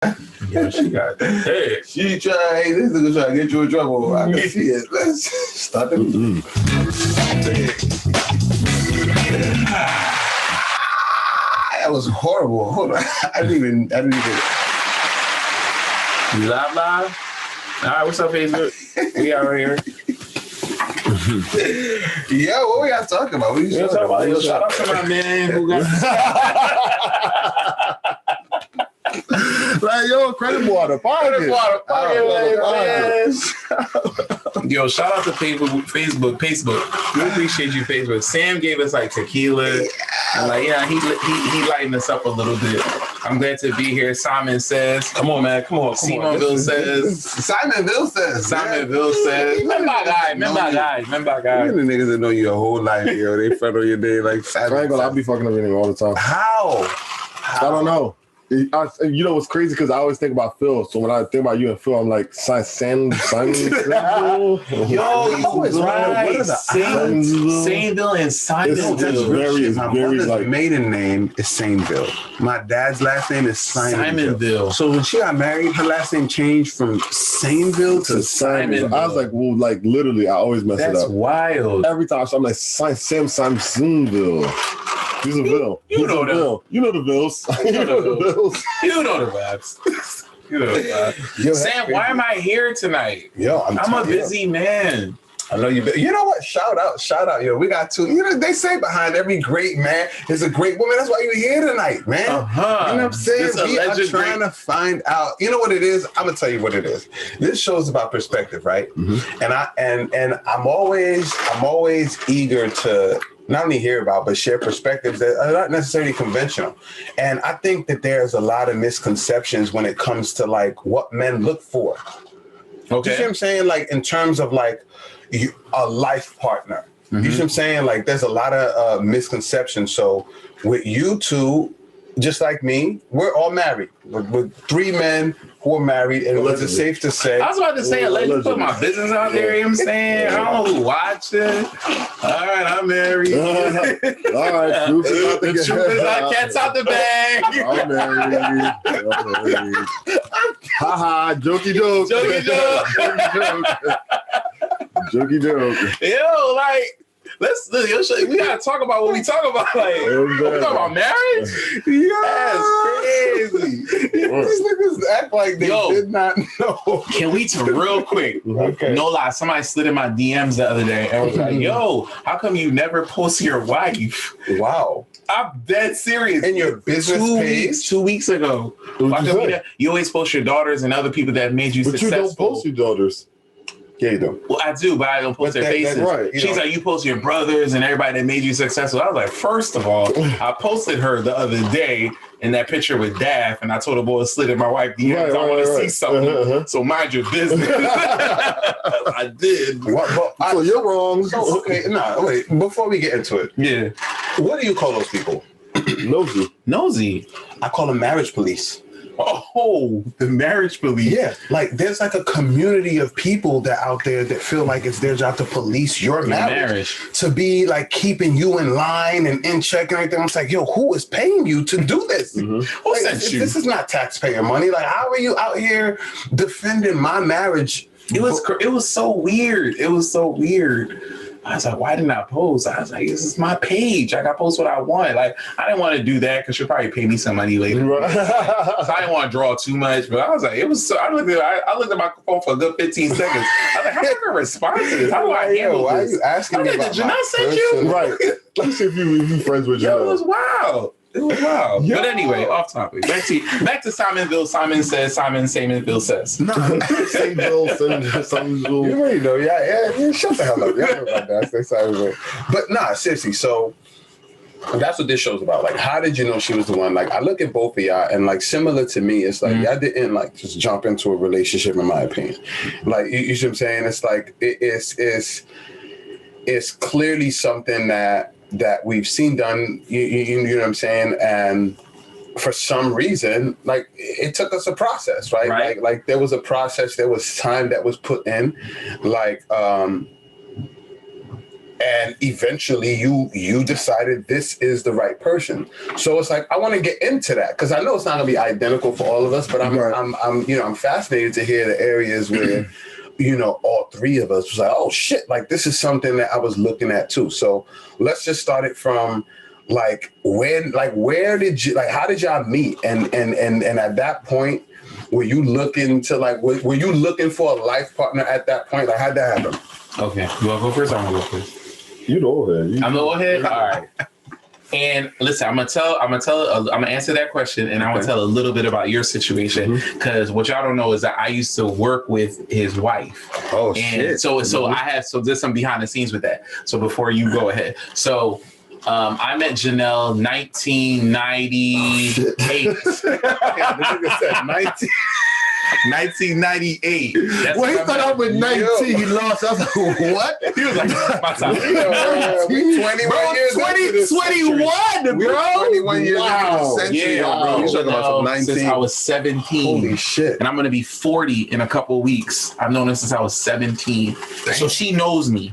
Yeah, she got hey. This nigga trying to get you in trouble. I can see it. Let's start the That was horrible. Hold on. I didn't even. Live. All right, what's up, Facebook? We out right here. Yeah, what we got to talk about? What you talking about? Yo, shout out to my man who got like, yo, credit water, pocket. Yo, shout out to Facebook. We appreciate you, Facebook. Sam gave us like tequila, and like, yeah, he lightened us up a little bit. I'm glad to be here. Simon says, "Come on, man, come on." SIMONVIL says. SIMONVIL says. Remember guy. You the niggas that know you your whole life, yo. They front on your day like. I'll be fucking everything all the time. How? I don't know. You know what's crazy? Because I always think about Phil. So when I think about you and Phil, I'm like Simon. Yo, you was right. Sainville and Simonville. That's very. My mother's maiden name is Sainville. My dad's last name is Simonville. So when she got married, her last name changed from Sainville to Simonville. I was like, well, like literally, I always mess it up. That's wild. Every time, so I'm like Simsonville. He's a Bill. You know the Bills. You know the vibes. Yo, Sam, why am I here tonight? Yo, I'm a busy man. I know you. You know what? Shout out, yo. We got two. You know they say behind every great man is a great woman. That's why you're here tonight, man. You know what I'm saying? We are trying to find out. You know what it is? I'm gonna tell you what it is. This show's about perspective, right? Mm-hmm. And I'm always eager to not only hear about, but share perspectives that are not necessarily conventional. And I think that there's a lot of misconceptions when it comes to like what men look for. Okay. You see what I'm saying? Like in terms of like a life partner. Mm-hmm. You see what I'm saying? Like there's a lot of misconceptions. So with you two, just like me, we're all married. We're three men who are married, and it's safe to say. I was about to say, allegedly put my business out there, you know what I'm saying? I don't know who watching. All right, I'm married. All right, the truth is out, cat's out the bag. I'm married. Haha, jokey joke. Jokey joke. Yo, like, we gotta talk about what we talk about. Like, we talk about marriage? Yes, crazy. These niggas act like they did not know. Can we real quick? Okay. No lie, somebody slid in my DMs the other day and was like, yo, how come you never post your wife? Wow. I'm dead serious. In your business page? 2 weeks ago. You always post your daughters and other people that made you successful. But you don't post your daughters. Yeah, you do. Well, I do, but I don't post their faces. Right. She's like, you post your brothers and everybody that made you successful. I was like, first of all, I posted her the other day in that picture with Daff, and I told the boy to slid in my wife DMs. I want to see something. So mind your business. I did. So you're wrong. So, okay, wait. Before we get into it, yeah. What do you call those people? Nosy. I call them marriage police. Oh, the marriage police. Yeah, like there's like a community of people that out there that feel like it's their job to police your marriage. To be like keeping you in line and in check and everything. I'm like, yo, who is paying you to do this? Mm-hmm. Like, this is not taxpayer money. Like, how are you out here defending my marriage? It was so weird. I was like, why didn't I post? I was like, this is my page. I got post what I want. Like, I didn't want to do that because she'll probably pay me some money later. So I didn't want to draw too much. But I was like, it was so. I looked at my phone for a good 15 seconds. I was like, how am I gonna respond to this? How do I handle this? Why are you asking me about did Janelle send you? Right. Let's see if you friends with Janelle. It was wild. But anyway, off topic. Back to SIMONVIL. Simon says. SIMONVIL says. No, SIMONVIL. You already know. Yeah. Shut the hell up. Y'all know about that. Say SIMONVIL. But nah, seriously. So that's what this show's about. Like, how did you know she was the one? Like, I look at both of y'all, and like similar to me, it's like y'all didn't like just jump into a relationship, in my opinion. Like, you see what I'm saying? It's like it's clearly something that we've seen done, you know what I'm saying? And for some reason, like, it took us a process, right? Like there was a process, there was time that was put in. Like, And eventually you decided this is the right person. So it's like, I want to get into that because I know it's not going to be identical for all of us, but I'm fascinated to hear the areas where, all three of us was like, oh shit, like this is something that I was looking at too. So let's just start it from where did you, how did y'all meet? And at that point, were you looking to were you looking for a life partner at that point? Like, how'd that happen? Okay. You want to go first? I'm going to go first. You the old head. I'm the old head? All right. And listen, I'm gonna answer that question, and I'm gonna tell a little bit about your situation, because what y'all don't know is that I used to work with his wife. Oh, and shit! So there's some behind the scenes with that. So before you go ahead, so I met Janelle 1998. Yeah, this nigga said 1998. Well, he thought I was 19. He lost. I was like, what? He was like, my time. 21, bro. 21 years into the century, bro. You talking about 19? Since I was 17. Holy shit. And I'm going to be 40 in a couple weeks. I've known her since I was 17. Dang. So she knows me.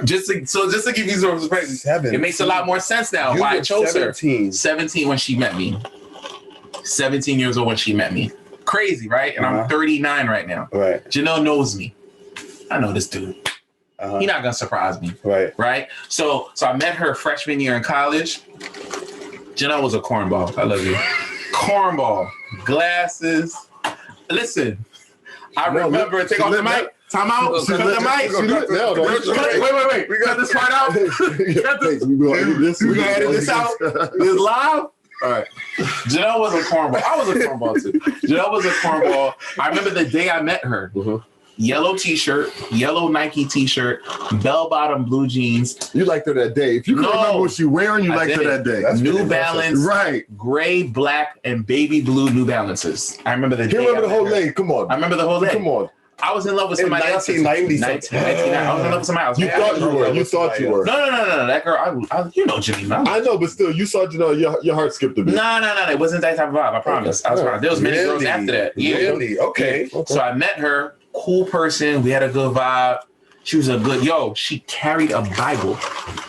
Just to give you some perspective, it makes a lot more sense now why I chose 17. her. 17 when she met me. 17 years old when she met me. Crazy, right? And I'm 39 right now. Right. Janelle knows me. I know this dude. He's not gonna surprise me. Right. So I met her freshman year in college. Janelle was a cornball. I love you. Cornball. Glasses. Listen, I remember. Take off the mic. Time out. Cut the mic. Wait. We got this part out. We gonna edit this out. This live. All right. Janelle was a cornball. I was a cornball too. Janelle was a cornball. I remember the day I met her. Yellow t-shirt, yellow Nike t-shirt, bell-bottom blue jeans. You liked her that day. If you can remember what she wearing, you liked her that day. That's New Balance, right? Gray, black, and baby blue New Balances. I remember the day. You remember the whole leg? Come on. I remember the whole leg. Come on. I was in love with somebody else. 1990. I was in love with somebody else. You thought you were. No. That girl, you know Jimmy. I know, but still, you saw Janelle. Your heart skipped a bit. No. It wasn't that type of vibe. I promise. I was fine. There was many girls after that. Yeah. Really? Okay. So I met her. Cool person. We had a good vibe. She was a good. She carried a Bible.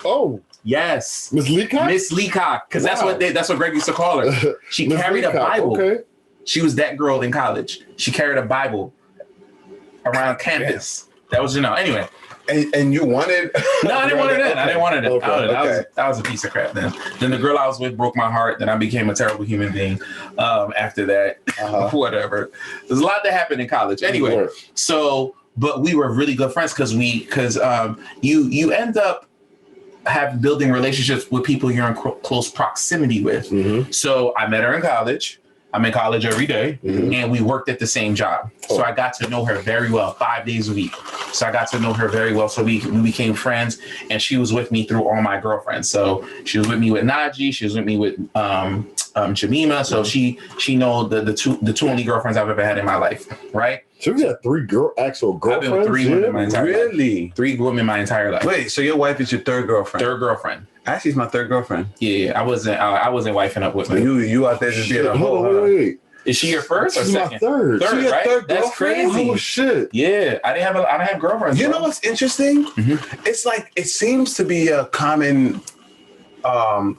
Oh. Yes. Miss Leacock? Miss Leacock. Because that's what Greg used to call her. She carried a Bible. Okay. She was that girl in college. She carried a Bible around campus. That was Anyway. And you wanted? No, I didn't want her then. I didn't want her then. Okay. That was a piece of crap then. Then the girl I was with broke my heart. Then I became a terrible human being after that. Whatever. There's a lot that happened in college. Anyway, but we were really good friends because you end up building relationships with people you're in close proximity with. So I met her in college. I'm in college every day, and we worked at the same job. So I got to know her very well, 5 days a week. So I got to know her very well. So we became friends, and she was with me through all my girlfriends. So she was with me with Najee. She was with me with Jamima. So she know the two only girlfriends I've ever had in my life, right? So you had actual girlfriends? I've been with 3 women my entire life. Really? 3 women my entire life. Wait, so your wife is your third girlfriend? Third girlfriend. Actually, it's my third girlfriend. Yeah, I wasn't wifing up with her. You out there just being a hoe. Wait. Is she your first or second? My third. Third, right? Third That's crazy. Oh shit. Yeah, I didn't have girlfriends. You know what's interesting? It's like it seems to be a common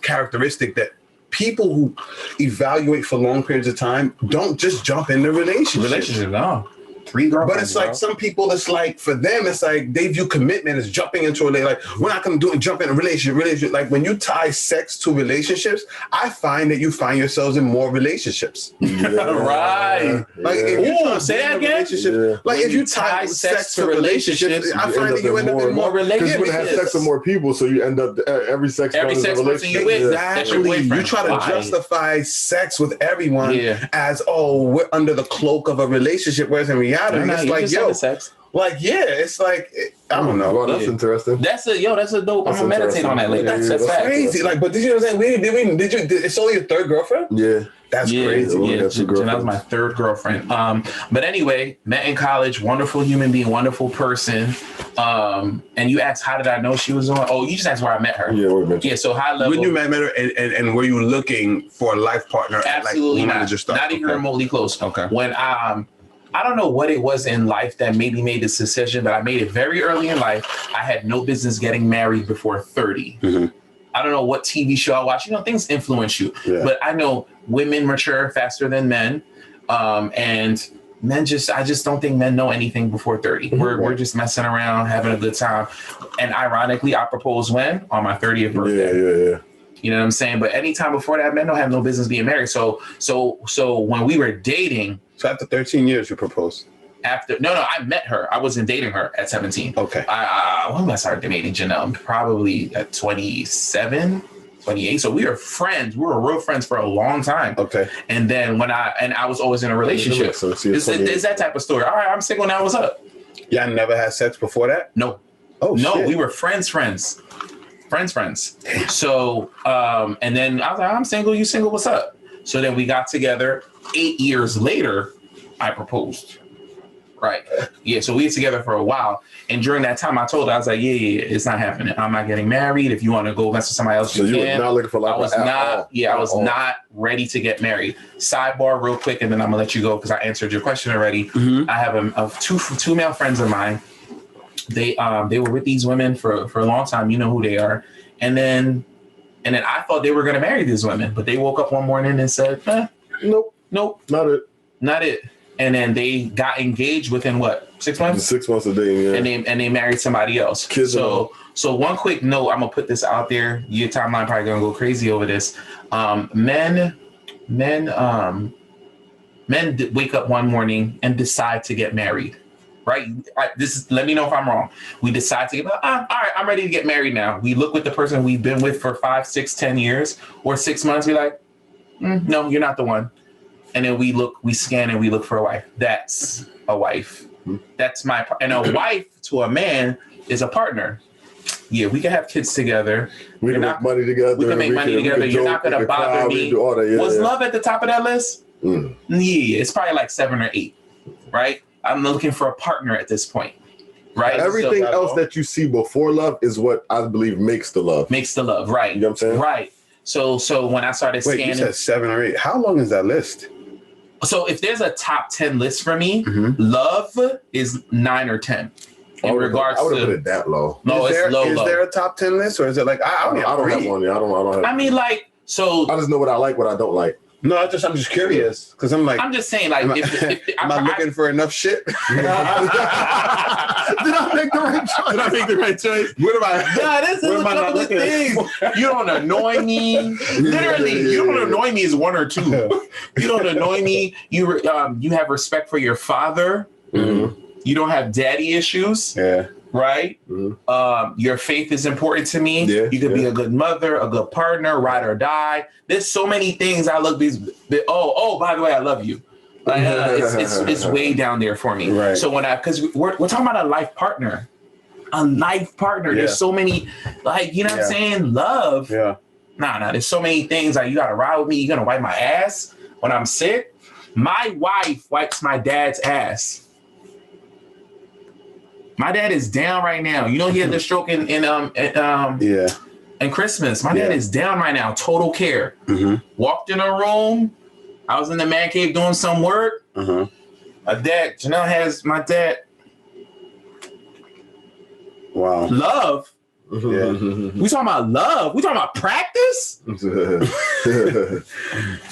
characteristic that people who evaluate for long periods of time don't just jump into relationships. No. 3 girlfriends. But it's like some people, it's like for them, it's like they view commitment as jumping into a like we're not gonna jump in a relationship. Like when you tie sex to relationships, I find that you find yourselves in more relationships. Right. Like if you say that again. Like if you tie sex to relationships, I find that you end up in more relationships. Because you have sex with more people, so you end up every sex person you with. Exactly. You try to justify sex with everyone as we're under the cloak of a relationship, whereas in reality, it's like sex. Like it's like I don't know. Well, that's interesting. That's a dope. I'm gonna meditate on that later. That's crazy. Like, but did you know what I'm saying? Did you? It's only your third girlfriend? Yeah. That's crazy. That was my third girlfriend. But anyway, met in college, wonderful human being, wonderful person. And you asked, how did I know she was on? Oh, you just asked where I met her. Yeah, so high level. When you met her, and were you looking for a life partner? Absolutely not. Not even remotely close. Okay. When I don't know what it was in life that maybe made this decision, but I made it very early in life. I had no business getting married before 30. I don't know what TV show I watch. Things influence you. Yeah. But I know women mature faster than men. And men I just don't think men know anything before 30. We're just messing around, having a good time. And ironically, I proposed when? On my 30th birthday. Yeah. You know what I'm saying? But anytime before that, men don't have no business being married. So when we were dating. So after 13 years, you proposed? No, I met her. I wasn't dating her at 17. Okay. When did I start dating Janelle? Probably at 27, 28. So we were friends. We were real friends for a long time. Okay. And then I was always in a relationship. So it's that type of story. All right, I'm single now. What's up? Y'all never had sex before that? No. Oh, no, shit. We were friends. Friends. So, and then I was like, I'm single, you single, what's up? So then we got together. 8 years later, I proposed. Right. Yeah, so we were together for a while. And during that time, I told her, I was like, yeah, it's not happening. I'm not getting married. If you want to go mess with somebody else, you can. Were not looking for I was not ready to get married. Sidebar real quick, and then I'm going to let you go because I answered your question already. I have two male friends of mine. They were with these women for a long time. You know who they are. And then I thought they were going to marry these women, but they woke up one morning and said, nope, not it. And then they got engaged within what, 6 months? 6 months of dating, yeah. And they married somebody else. So one quick note, I'm gonna put this out there. Your timeline probably gonna go crazy over this. Men wake up one morning and decide to get married. Right? Let me know if I'm wrong. We decide to get, all right, I'm ready to get married now. We look with the person we've been with for 5, 6, 10 years or 6 months. We're like, no, you're not the one. And then we scan and we look for a wife. That's a wife. That's and a wife to a man is a partner. Yeah, we can have kids together. We can make money together. We can make money together. You're not going to bother me. Was love at the top of that list? Yeah, it's probably like 7 or 8, right? I'm looking for a partner at this point, right? Everything else that you see before love is what I believe makes the love. Makes the love, right? You know what I'm saying? Right. So when I started scanning, you said 7 or 8. How long is that list? So if there's a top 10 list for me, love is 9 or 10. I would have put it that low. No, it's low. Is there a top 10 list, or is it like I don't have one? I don't have. I mean, like, so I just know what I like, what I don't like. No, I'm just curious because I'm like, I'm just saying, like, am I looking for enough shit? Did I make the right choice? What am I? Nah, this is a couple of things. You don't annoy me. Literally, you don't annoy me is 1 or 2. You don't annoy me. You have respect for your father. You don't have daddy issues. Yeah. Right? Your faith is important to me. Yeah, you could be a good mother, a good partner, ride or die. There's so many things I look by the way, I love you. Like, it's way down there for me. Right. So because we're talking about a life partner. There's so many, like, you know what I'm saying? Love. Yeah. Nah, there's so many things like you gotta ride with me, you're gonna wipe my ass when I'm sick. My wife wipes my dad's ass. My dad is down right now. You know, he had the stroke in Christmas. My dad is down right now. Total care. Walked in a room. I was in the man cave doing some work. My dad, Janelle has my dad. Wow. Love. Yeah. We talking about love. We talking about practice.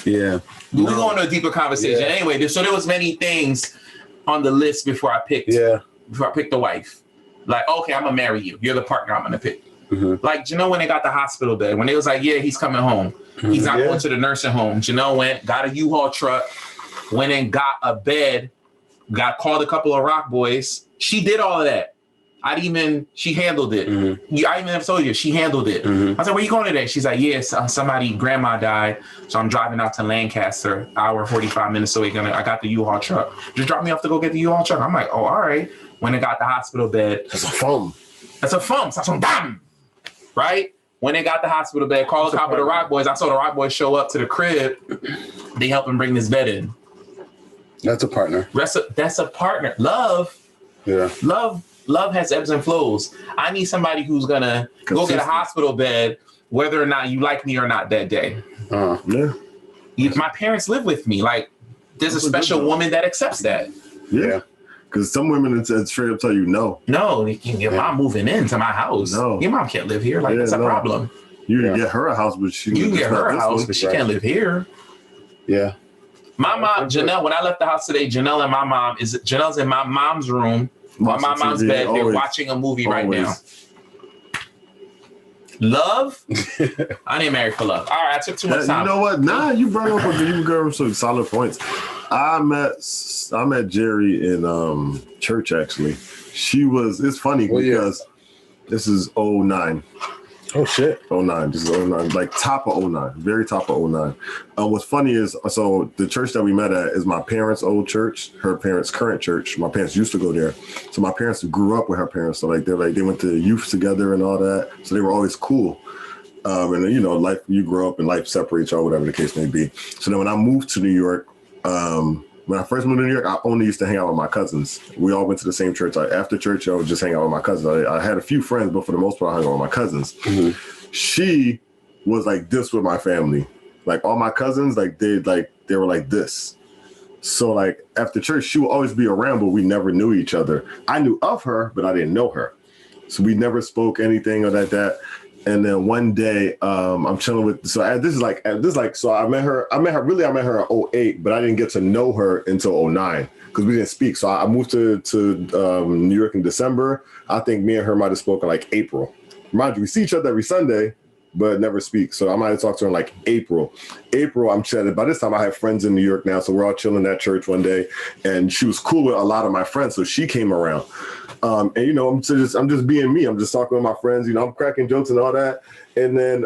Yeah. We go into a deeper conversation. Anyway, so there was many things on the list before I picked. Yeah. Before I picked the wife, like, okay, I'm gonna marry you. You're the partner I'm gonna pick. Like, Janelle, when they got the hospital bed, when they was like, yeah, he's coming home. He's not going to the nursing home. Janelle went, got a U-Haul truck, went and got a bed, called a couple of rock boys. She did all of that. She handled it. I even have told you, she handled it. I said, where you going today? She's like, yes, grandma died. So I'm driving out to Lancaster, hour, 45 minutes away. I got the U-Haul truck. Just drop me off to go get the U-Haul truck. I'm like, oh, all right. When they got the hospital bed. That's a foam. So some bam. Right? When they got the hospital bed, called a couple of the rock boys. I saw the rock boys show up to the crib. They helped him bring this bed in. That's a partner. That's a partner. Love. Yeah. Love has ebbs and flows. I need somebody who's gonna go get a hospital bed, whether or not you like me or not that day. Yeah. My parents live with me. Like, there's a special woman that accepts that. Yeah. Because some women it's straight up tell you no. No, your mom moving into my house. No. Your mom can't live here. Like, that's a problem. You can get her a house, but she can get her a house, but she can't live here. Yeah. My mom, Janelle, when I left the house today, Janelle's in my mom's room, on my mom's bed. They're watching a movie right now. Love? I ain't married for love. All right, I took too much time. You know what? Nah, you brought up some solid points. I met Jerry in church, actually. It's funny because this is 09. Oh shit. 09. This is 09. Like top of 09. Very top of 09. What's funny is, so the church that we met at is my parents' old church, her parents' current church. My parents used to go there. So my parents grew up with her parents. So they went to youth together and all that. So they were always cool. And you know, life, you grow up and life separates y'all, whatever the case may be. So then when I moved to New York, when I first moved to New York, I only used to hang out with my cousins. We all went to the same church. Like after church, I would just hang out with my cousins. I had a few friends, but for the most part, I hung out with my cousins. Mm-hmm. She was like this with my family. Like all my cousins, they were like this. So like after church, she would always be around, but we never knew each other. I knew of her, but I didn't know her. So we never spoke anything or like that. And then one day, I'm chilling with. So I met her in 08, but I didn't get to know her until 09 because we didn't speak. So I moved to New York in December. I think me and her might have spoken like April. Mind you, we see each other every Sunday, but never speak. So I might have talked to her in like April. I'm chatting. By this time, I have friends in New York now, so we're all chilling at church one day, and she was cool with a lot of my friends, so she came around. And you know, I'm just being me. I'm just talking with my friends. You know, I'm cracking jokes and all that. And then,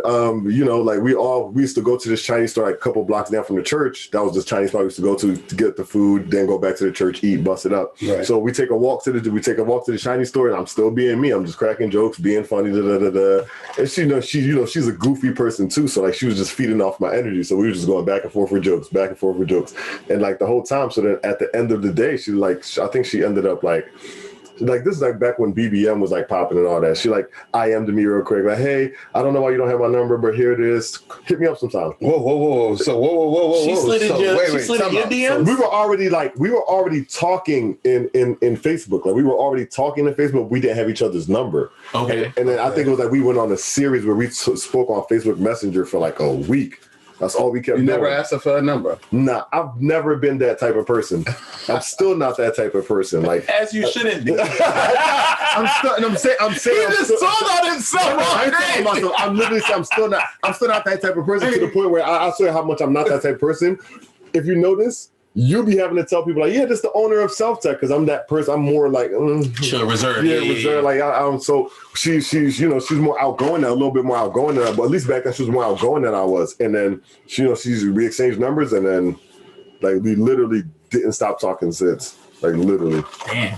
you know, like we used to go to this Chinese store like a couple blocks down from the church. That was this Chinese spot we used to go to get the food, then go back to the church, eat, bust it up. Right. So we take a walk to the Chinese store, and I'm still being me. I'm just cracking jokes, being funny. And she's a goofy person too. So like she was just feeding off my energy. So we were just going back and forth with jokes. And like the whole time. So then at the end of the day, I think she ended up like this is like back when BBM was like popping and all that. She like IM'd me real quick. Like, hey, I don't know why you don't have my number, but here it is. Hit me up sometime. Whoa. So whoa. She slid in your DMs? We were already talking in Facebook. Like we were already talking in Facebook. We didn't have each other's number. Okay. And then I think it was like we went on a series where we spoke on Facebook Messenger for like a week. That's all we kept doing. You never asked her for a number? Nah, I've never been that type of person. I'm still not that type of person. Like as you shouldn't be. I'm saying. He just told on himself. I'm literally saying I'm still not that type of person to the point where I swear how much I'm not that type of person. If you notice, you'll be having to tell people like, yeah, this is the owner of Self-Tech, because I'm that person. I'm more like reserved. Yeah, reserved. Like so she's more outgoing, a little bit more outgoing than I, but at least back then she was more outgoing than I was. And then we exchanged numbers, and then like we literally didn't stop talking since. Like literally. Damn.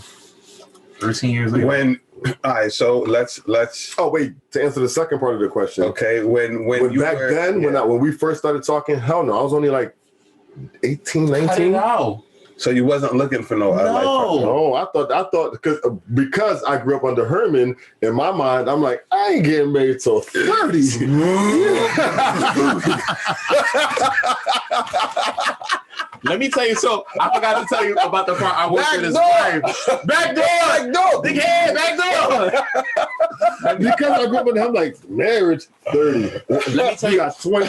13 years later. All right, so let's. Oh wait, to answer the second part of the question. Okay, when we first started talking, hell no, I was only like 18, 19. Wow. So you wasn't looking for no. No, I thought because I grew up under Herman. In my mind, I'm like, I ain't getting married till 30. Let me tell you. So I forgot to tell you about the part I worked with his wife. Back door. Big head. Back door. Because I grew up with him, I'm like, marriage 30. Let me tell you.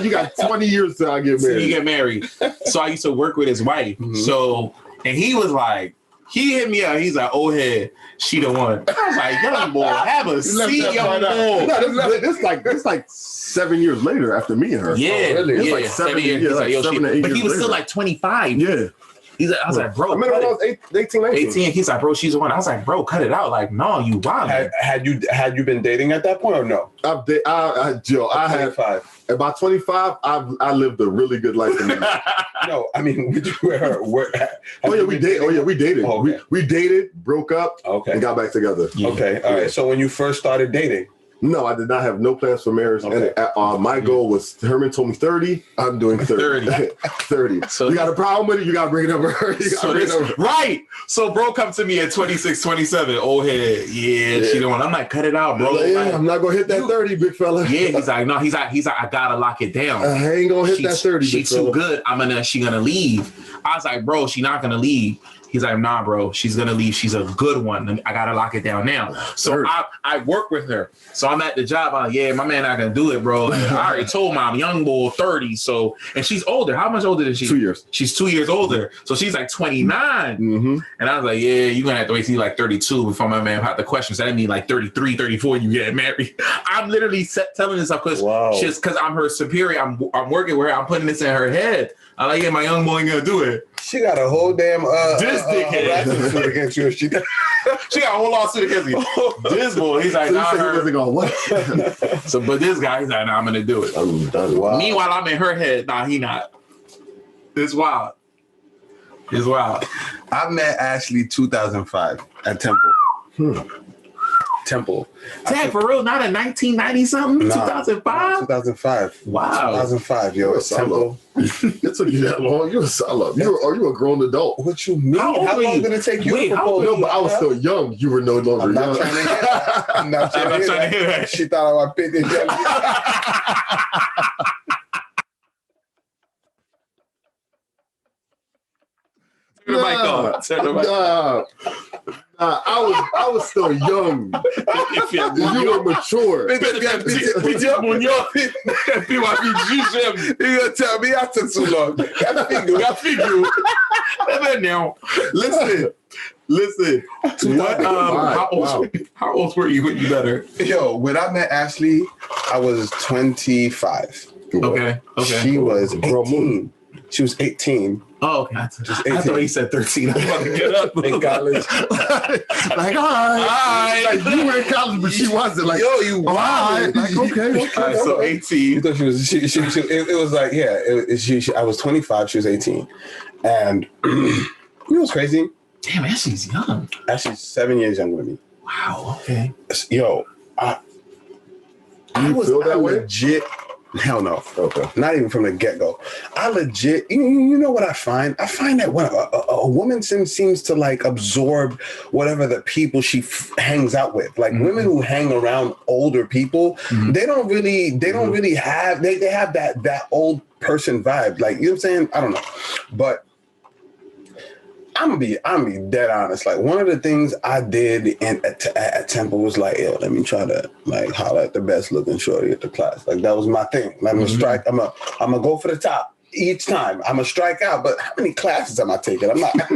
You got 20 years till I get married. So you get married. So I used to work with his wife. Mm-hmm. So and he was like, he hit me up. He's like, oh head, she the one. I was like, young boy, have a seat, young boy. No, this like 7 years later after meeting her. Yeah, really? It's like 7 years. Yeah, like 7 or 8 years. But he was still like 25. Yeah. I was like, bro. I met her when I was 18, 19. 18. He's like, bro, she's the one. I was like, bro, cut it out. Like, no, you wild. Had you been dating at that point or no? I had 25. About 25, I lived a really good life. No, I mean, we dated. Oh, okay. We dated, broke up, and got back together. Yeah. Okay, all right. So when you first started dating, no, I did not have no plans for marriage. Okay. And my goal was, Herman told me 30, I'm doing 30. 30. So you got a problem with it, you got to bring it up with her. Right. So bro come to me at 26, 27, old head. Yeah, she don't want. I'm like, cut it out, bro. Like, I'm not going to hit that 30, big fella. Yeah, he's like, I got to lock it down. I ain't going to hit that 30, She's too good. She gonna leave. I was like, bro, she's not gonna leave. He's like, nah, bro, she's gonna leave. She's a good one. I gotta lock it down now. So I work with her. So I'm at the job. I'm like, yeah, my man not gonna do it, bro. Like, I already told mom, young boy, 30. So, and she's older. How much older is she? 2 years. She's 2 years older. So she's like 29. Mm-hmm. And I was like, yeah, you're gonna have to wait till you're like 32 before my man had the questions. That mean like 33, 34, you get married. I'm literally telling this up because I'm her superior. I'm working with her. I'm putting this in her head. I'm like, yeah, my young boy ain't gonna do it. She got a whole damn this dickhead suit against you. She got a whole lawsuit against me. This boy, he's like, nah, what? So, but this guy, he's like, nah, I'm gonna do it. Wow. Meanwhile, I'm in her head. Nah, he not. It's wild. It's wild. I met Ashley 2005 at Temple. Temple. Dad, for real? Not in 1990 something? 2005? 2005. Wow. 2005, yo. At Temple. It took you that long? You're a solid. Are you a grown adult? What you mean? How long did it take you to propose? No, but I was still young. You were no longer young. I'm not trying to hear that. She thought I was big and young. Turn the mic on. Turn the mic on. I was still young. You were mature. You gonna tell me I took too long? Listen. How old were you when you met her? Yo, when I met Ashley, I was 25. Okay. She was 18. She was 18. Oh, okay. I thought he said 13. I was about to get up in college. Like, hi. Like, you were in college, but she wasn't. Like, yo, you right. Like, okay. All right, so 18. You thought she was, it was like, yeah, I was 25, she was 18. And you know what's crazy? Damn, Ashley's young. Ashley's 7 years younger than me. Wow, okay. Yo, I was legit. Hell no. Okay. Not even from the get-go. I legit, you know what I find? I find that when a woman seems to like absorb whatever the people she hangs out with. Like women who hang around older people, they don't really have, they have that old person vibe. Like, you know what I'm saying? I don't know. But I'm gonna be dead honest. Like one of the things I did at Temple was like, yo, let me try to like holler at the best looking shorty at the class. Like that was my thing. Like, I'm gonna strike. I'm gonna go for the top each time. I'm gonna strike out. But how many classes am I taking? I'm not a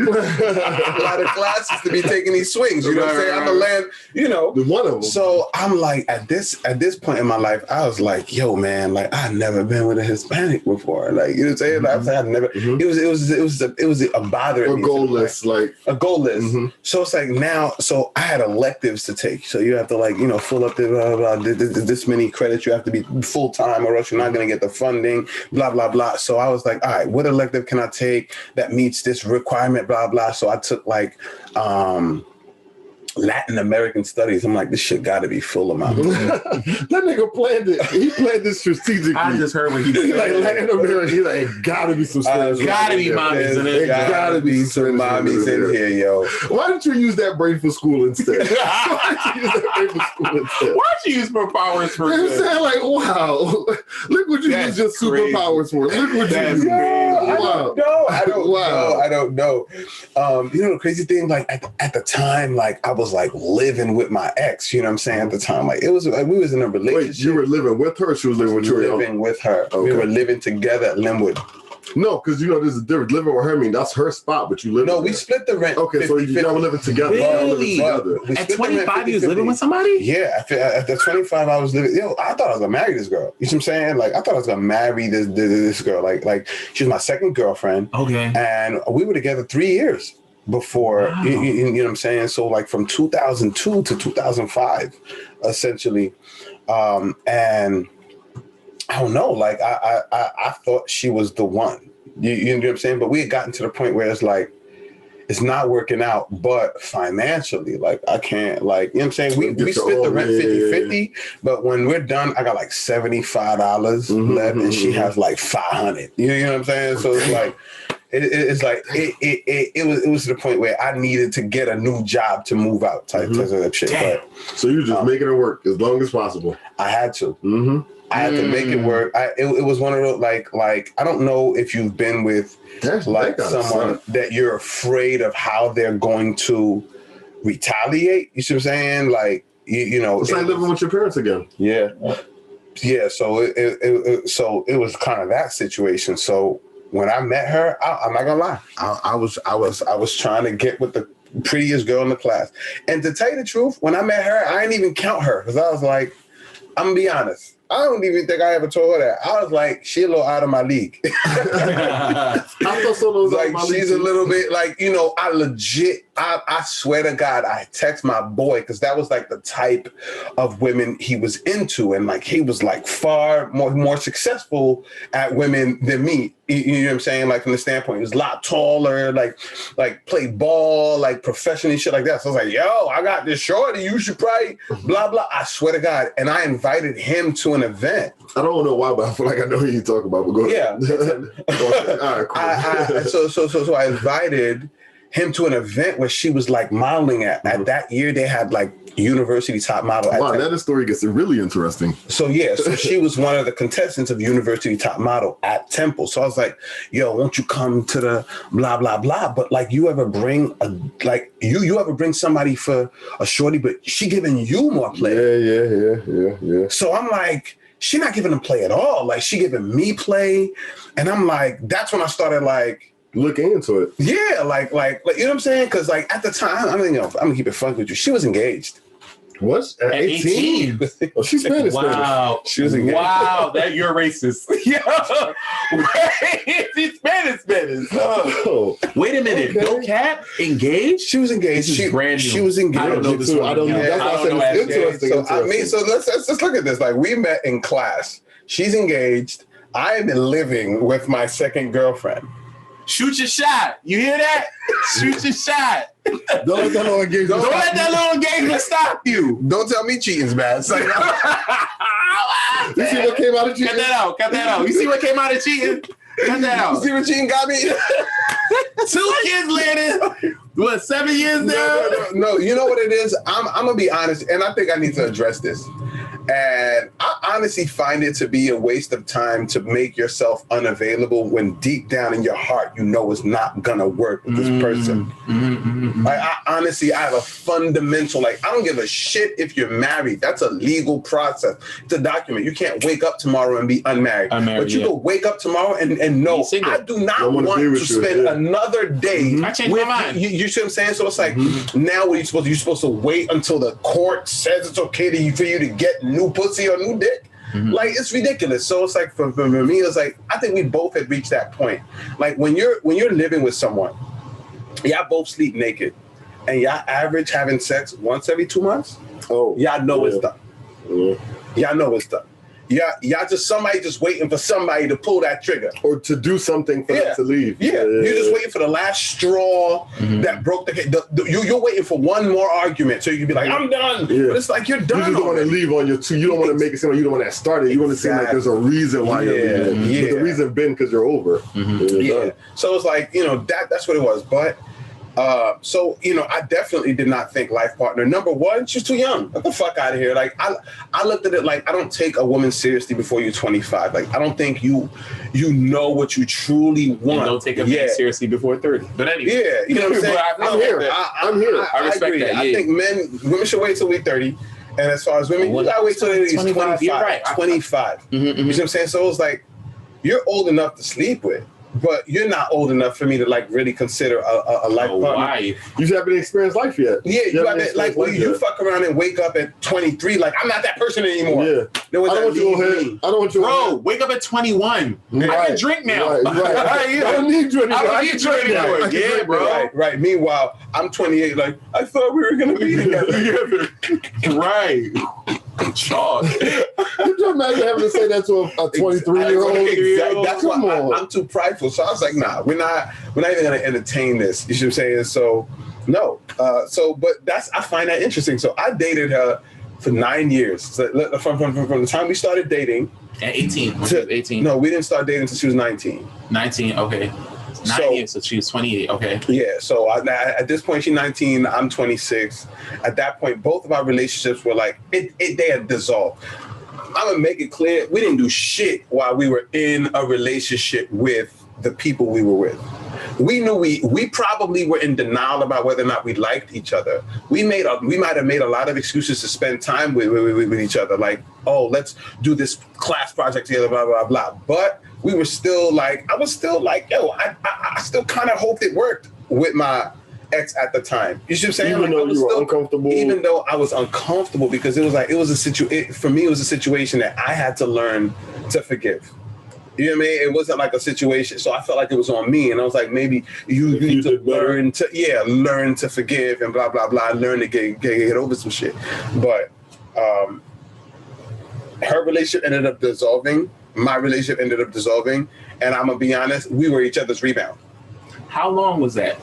lot of classes to be taking these swings. You know what I'm saying? I'm gonna land. You know, one of them. So I'm like at this point in my life, I was like, yo, man, like I've never been with a Hispanic before. Like you know what I'm saying? Like, I was like, I've never. It was a bother. A goal list, like a goal list. So it's like now. So I had electives to take. So you have to like fill up the blah, blah, blah, this many credits. You have to be full time, or else you're not gonna get the funding. Blah blah blah. So I was like, all right, what elective can I take that meets this requirement? Blah blah. So I took like Latin American studies. I'm like, this shit got to be full of my. That nigga planned it. He planned this strategically. I just heard what he said. Like Latin American. He's like, it gotta be some Spanish. Gotta be mommies in it. Gotta be some mommies in here, yo. Why didn't you use that brain for school instead? Why didn't you use superpowers for? You know what I'm saying? Like, wow. Look what you use your superpowers for. Look what you use. I don't know. You know the crazy thing? Like at the time, like I was like living with my ex, you know what I'm saying? At the time, like it was like we was in a relationship. Wait, you were living with her or she was living with you? Living with her. Okay. We were living together at Linwood. No, because there's a difference. Living with her, I mean, that's her spot, but you live. No, we split the rent. Okay, 50, so you all living together. Really? At 25, you was living with somebody? Yeah, at the 25, I was living. Yo, I thought I was gonna marry this girl. You know what I'm saying? Like, I thought I was gonna marry this girl. Like she was my second girlfriend. Okay. And we were together 3 years before. Wow. You know what I'm saying? So like from 2002 to 2005, essentially, and. I don't know. Like I thought she was the one. You know what I'm saying? But we had gotten to the point where it's like it's not working out, but financially, like I can't, like, you know what I'm saying? We split the rent 50-50, but when we're done, I got like $75 left and she has like $500. You know what I'm saying? So it's like, It's like it was to the point where I needed to get a new job to move out type of shit. But, so you just making it work as long as possible. I had to. I had to make it work. It was one of those like I don't know if you've been with someone that you're afraid of how they're going to retaliate. You see what I'm saying? Like you know, it's like living with your parents again. Yeah. So it was kind of that situation. So when I met her, I'm not gonna lie, I was trying to get with the prettiest girl in the class. And to tell you the truth, when I met her, I didn't even count her because I was like, I'm gonna be honest. I don't even think I ever told her that. I was like, she a little out of my league. I thought so. Like she's a little bit like, you know, I swear to God, I text my boy because that was like the type of women he was into. And like, he was like far more successful at women than me. You know what I'm saying? Like from the standpoint, he was a lot taller, like played ball, like professionally, shit like that. So I was like, yo, I got this shorty. You should probably blah, blah. I swear to God. And I invited him to an event. I don't know why, but I feel like I know who you talk about. But go ahead. Yeah. All right, cool. So I invited him to an event where she was like modeling at. At that year, they had like university top model. Wow, that story gets really interesting. So she was one of the contestants of university top model at Temple. So I was like, yo, won't you come to the blah, blah, blah. But like you ever bring you ever bring somebody for a shorty, but she giving you more play. Yeah. So I'm like, she not giving them play at all. Like she giving me play. And I'm like, that's when I started like, looking into it. Yeah, like you know what I'm saying? Because like at the time, I mean, I'm gonna keep it fun with you. She was engaged. What? At 18? Oh, she's Spanish. Wow. She was engaged. Wow, that you're racist. Yeah. She's Spanish. Oh. Wait a minute. Okay. No cap? Engaged? She was engaged. This is brand new. She was engaged. I don't know this one. I don't know. That's why I said it's interesting. So I mean, so let's look at this. Like we met in class. She's engaged. I have been living with my second girlfriend. Shoot your shot. You hear that? Shoot your shot. Don't let that little engagement. Don't let that little engagement stop you. Don't tell me cheating's bad. Like, you see what came out of cheating? Cut that out. You see what came out of cheating? Cut that out. You see what cheating got me? 2 kids later. What, 7 years now? No, you know what it is? I'm gonna be honest, and I think I need to address this. And I honestly find it to be a waste of time to make yourself unavailable when deep down in your heart, you know it's not gonna work with this person. Like I have a fundamental, like, I don't give a shit if you're married. That's a legal process. It's a document. You can't wake up tomorrow and be unmarried. But you can wake up tomorrow and know, I do not want to spend another day. I changed my mind. You see what I'm saying? So it's like, now what are you supposed to do? You're supposed to wait until the court says it's okay for you to get new pussy or new dick. Like, it's ridiculous. So it's like, for me, it's like, I think we both had reached that point. Like when you're living with someone, y'all both sleep naked and y'all average having sex once every 2 months. Oh, y'all know it's done. Y'all know it's done. Y'all just somebody just waiting for somebody to pull that trigger or to do something for them to leave. You're just waiting for the last straw that broke the case. You're waiting for one more argument so you can be like, I'm done. But it's like, you're done. You just don't want to leave on your two. You don't want to make it seem like you don't want to start it. You want to seem like there's a reason why you're leaving. But the reason been because you're over. So it's like, you know, that's what it was. But so, you know, I definitely did not think life partner. Number one, she's too young. Get the fuck out of here. Like, I looked at it like, I don't take a woman seriously before you're 25. Like, I don't think you know what you truly want. And don't take a man seriously before 30. But anyway. Yeah, you know what I'm saying? I'm here. I respect that. I think women should wait till we're 30. And as far as women, you gotta wait till they're 25. You're right. 25. You know what I'm saying? So it's like, you're old enough to sleep with, but you're not old enough for me to like really consider a life partner. Why? You haven't experienced life yet. Yeah, you haven't, like, you fuck around and wake up at 23, like, I'm not that person anymore. Yeah. I don't want you. Bro, wake up at 21. I can drink now. I don't need drink. I don't need drink now. Yeah, bro. Right. Meanwhile, I'm 28. Like, I thought we were gonna be together. Right. Charge. Could you imagine having to say that to a 23-year-old? Exactly. That's why I'm too prideful. So I was like, nah, we're not even gonna entertain this. You see what I'm saying? So no. But I find that interesting. So I dated her for 9 years. So from the time we started dating. At 18. 18. No, we didn't start dating until she was 19. 19. Okay. 9 years, so she was 28. Okay. Yeah. So at this point, she's 19. I'm 26. At that point, both of our relationships were like they had dissolved. I'm gonna make it clear, we didn't do shit while we were in a relationship with the people we were with. We knew we probably were in denial about whether or not we liked each other. We might have made a lot of excuses to spend time with each other, like, oh, let's do this class project together, blah blah blah. But we were still like, I was still like, yo, I still kind of hoped it worked with my ex at the time. You see what I'm saying? Even though you were uncomfortable. Even though I was uncomfortable, because it was for me, it was a situation that I had to learn to forgive. You know what I mean? It wasn't like a situation, so I felt like it was on me, and I was like, maybe you need to learn to forgive and blah blah blah, learn to get over some shit. But her relationship ended up dissolving. My relationship ended up dissolving, and I'm gonna be honest, we were each other's rebound. How long was that?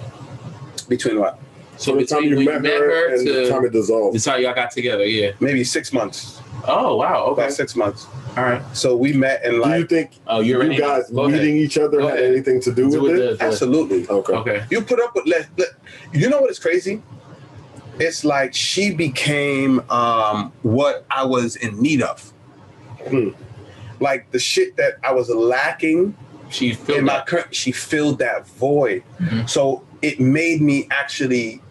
Between what? So the time you met her and the time it dissolved. The time y'all got together, yeah. Maybe 6 months. Oh wow, okay. About 6 months. All right. So we met in like. Do you think you guys meeting each other had anything to do with it? Absolutely. Okay. You put up with you know what is crazy? It's like she became what I was in need of. Like the shit that I was lacking. She filled that void. Mm-hmm. So it made me actually,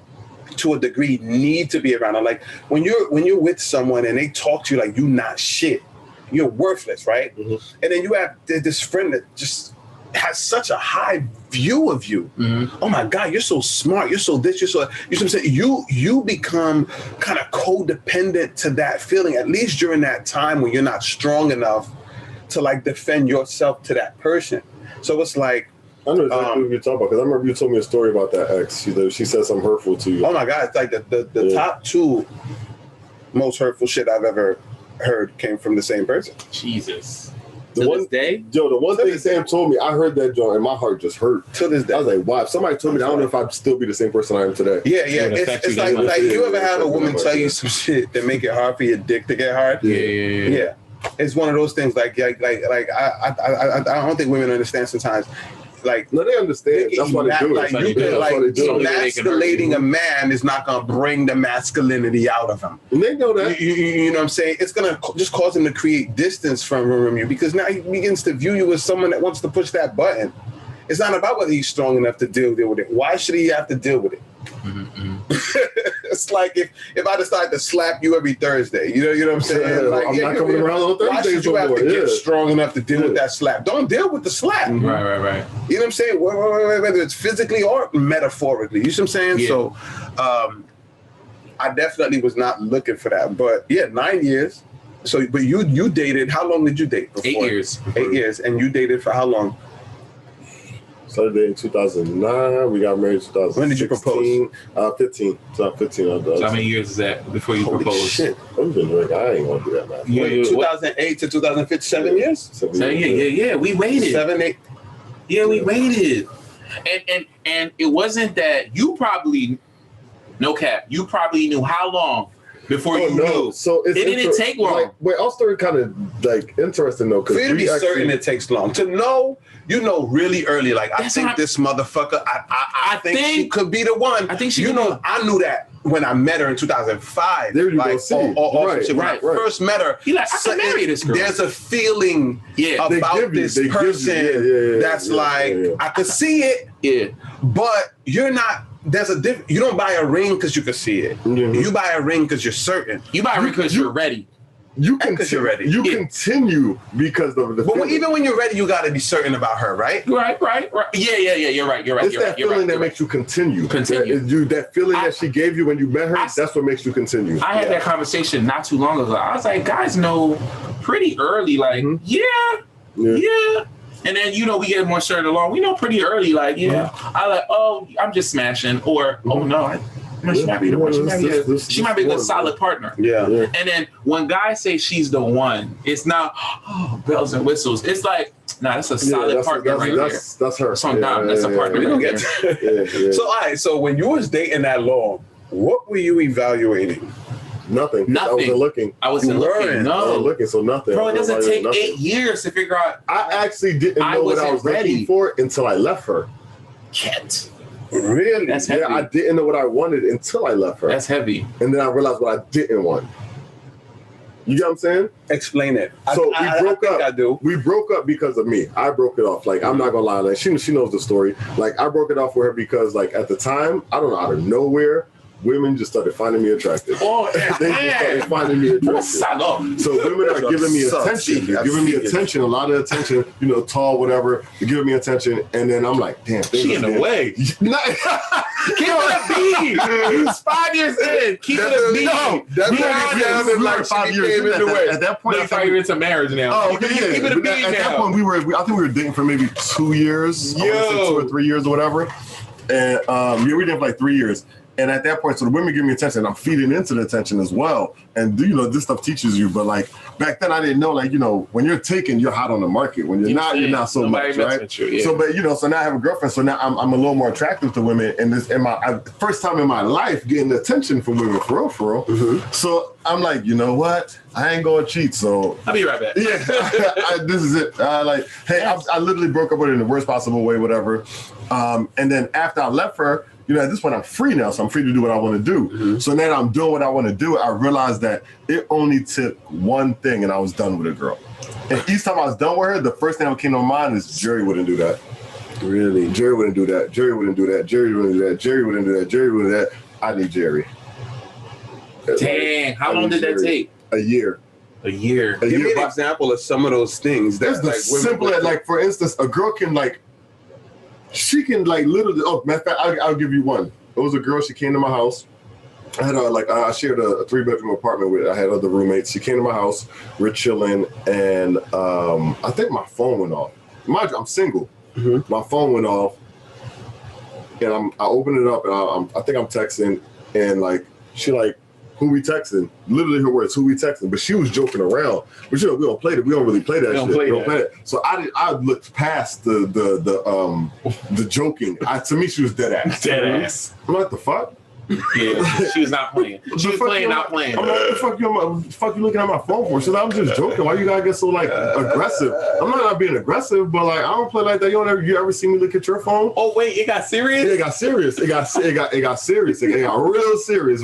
to a degree, need to be around her. Like when you're with someone and they talk to you like you not shit, you're worthless, right? Mm-hmm. And then you have this friend that just has such a high view of you. Mm-hmm. Oh my God, you're so smart. You're so this. You know what I'm saying? You become kind of codependent to that feeling, at least during that time when you're not strong enough to like defend yourself to that person. So it's like, I know exactly what you're talking about, because I remember you told me a story about that ex. She said something hurtful to you. Oh my God, it's like the top two most hurtful shit I've ever heard came from the same person. Jesus. The one thing Sam told me, I heard that joint and my heart just hurt. To this day. I was like, wow, if somebody told me that, I don't know if I'd still be the same person I am today. Yeah. It's like you ever have a woman tell you some shit that make it hard for your dick to get hard? Yeah. It's one of those things. Like I don't think women understand sometimes. Like, no, they understand. That's why they do it. Emasculating a man is not gonna bring the masculinity out of him. And they know that. You know what I'm saying? It's gonna just cause him to create distance from you, because now he begins to view you as someone that wants to push that button. It's not about whether he's strong enough to deal with it. Why should he have to deal with it? Mm-hmm. It's like if I decide to slap you every Thursday, you know what I'm saying? Like, I'm not coming around on Thursdays. Why should you have to get strong enough to deal with that slap? Don't deal with the slap. Mm-hmm. Right. You know what I'm saying? Whether it's physically or metaphorically. You see what I'm saying? Yeah. So I definitely was not looking for that. But yeah, 9 years. So, but you dated, how long did you date before? 8 years. 8 years. And you dated for how long? Started dating in 2009. We got married in 2016. When did you propose? 15. 2015. So how many years is that before you proposed? Shit. I've been doing. I ain't gonna do that, man. Wait, 2008 to 2015, 7 years? 7 years. Yeah. We waited. 7, 8. Yeah, we waited. And it wasn't that you probably, no cap, you probably knew how long before you knew. So it didn't take long. Like, wait, our story kind of like interesting though. For you to be certain it takes long. To know, really early. Like, I think this motherfucker, I think she could be the one. I think she I knew that when I met her in 2005. There you go. See. When I first met her, I can marry this girl. There's a feeling about this person that's I could see it. Yeah. But you're not. There's a difference. You don't buy a ring because you can see it. Mm-hmm. You buy a ring because you're certain. You buy a ring because you're ready. Because you're ready. You continue because of the. But even when you're ready, you got to be certain about her, right? Right. Yeah. You're right. It's that feeling that makes you continue. That feeling that she gave you when you met her. That's what makes you continue. I had that conversation not too long ago. I was like, guys know pretty early. Like, yeah. And then, we get more started along. We know pretty early, like, I like, I'm just smashing. Or, no, she might be the one. She might be a good solid partner. Yeah. And then when guys say she's the one, it's not, bells and whistles. It's like, that's a solid partner right there. That's her. That's on Dom. That's a partner right there. So, all right. So when you was dating that long, what were you evaluating? Nothing. I wasn't looking. No. I wasn't looking, so nothing. Bro, it doesn't take 8 years to figure out. I actually didn't know what I was looking for until I left her. yet. Really? That's heavy. Yeah, I didn't know what I wanted until I left her. That's heavy. And then I realized what I didn't want. You get what I'm saying? Explain it. So we broke up. I do. We broke up because of me. I broke it off. Like, I'm not gonna lie. Like, she knows the story. Like, I broke it off with her because, like, at the time, I don't know, out of nowhere, women just started finding me attractive. Oh, they just started finding me attractive. So women are giving me attention. They're giving me attention, a lot of attention. You know, tall, whatever. They're giving me attention, and then I'm like, damn. She in the way. Keep it a beat. He's 5 years in. Keep it a beat. No, that's like 5 years in. At that point, that's 5 years into marriage now. Oh, okay, yeah. Keep it a beat now. At that point, I think we were dating for maybe 2 years. I wanna say 2 or 3 years or whatever. And we were dating for like 3 years. And at that point, so the women give me attention. I'm feeding into the attention as well. And, you know, this stuff teaches you. But, like, back then I didn't know, like, you know, when you're taken, you're hot on the market. When you're not so much, right? You, yeah. So, but, you know, so now I have a girlfriend. So now I'm a little more attractive to women. And this, first time in my life getting attention from women, for real. Mm-hmm. So I'm like, you know what? I ain't going to cheat. So I'll be right back. Yeah, this is it. Like, hey, I literally broke up with her in the worst possible way, whatever. And then after I left her, you know, at this point, I'm free now, so I'm free to do what I want to do. Mm-hmm. So now that I'm doing what I want to do, I realized that it only took one thing, and I was done with a girl. And each time I was done with her, the first thing that came to my mind is Jerry wouldn't do that. Really? Jerry wouldn't do that. Jerry wouldn't do that. Jerry wouldn't do that. Jerry wouldn't do that. Jerry wouldn't do that. I need Jerry. Dang, how long did that take? A year. A year. Give me an example of some of those things. That's the simple, like, for instance, a girl can, like, she can, like, literally, matter of fact, I'll give you one. It was a girl, she came to my house. I had I shared a 3-bedroom apartment with, I had other roommates. She came to my house, we're chilling, and I think my phone went off. Mind you, I'm single. Mm-hmm. My phone went off, and I opened it up, and I think I'm texting, and, like, she, like, who we texting? Literally her words, who we texting. But she was joking around. But you know, we don't play that. We don't really play that shit. We don't play it. So I looked past the joking. To me, she was dead ass. Dead ass. I'm like, the fuck? Yeah, she was not playing. She was playing, not playing. I'm like, what the fuck you looking at my phone for? She's like, I'm just joking. Why you gotta get so, like, aggressive? I'm not being aggressive, but, like, I don't play like that. You ever see me look at your phone? Oh wait, it got serious? Yeah, it got serious. It got serious. It got real serious.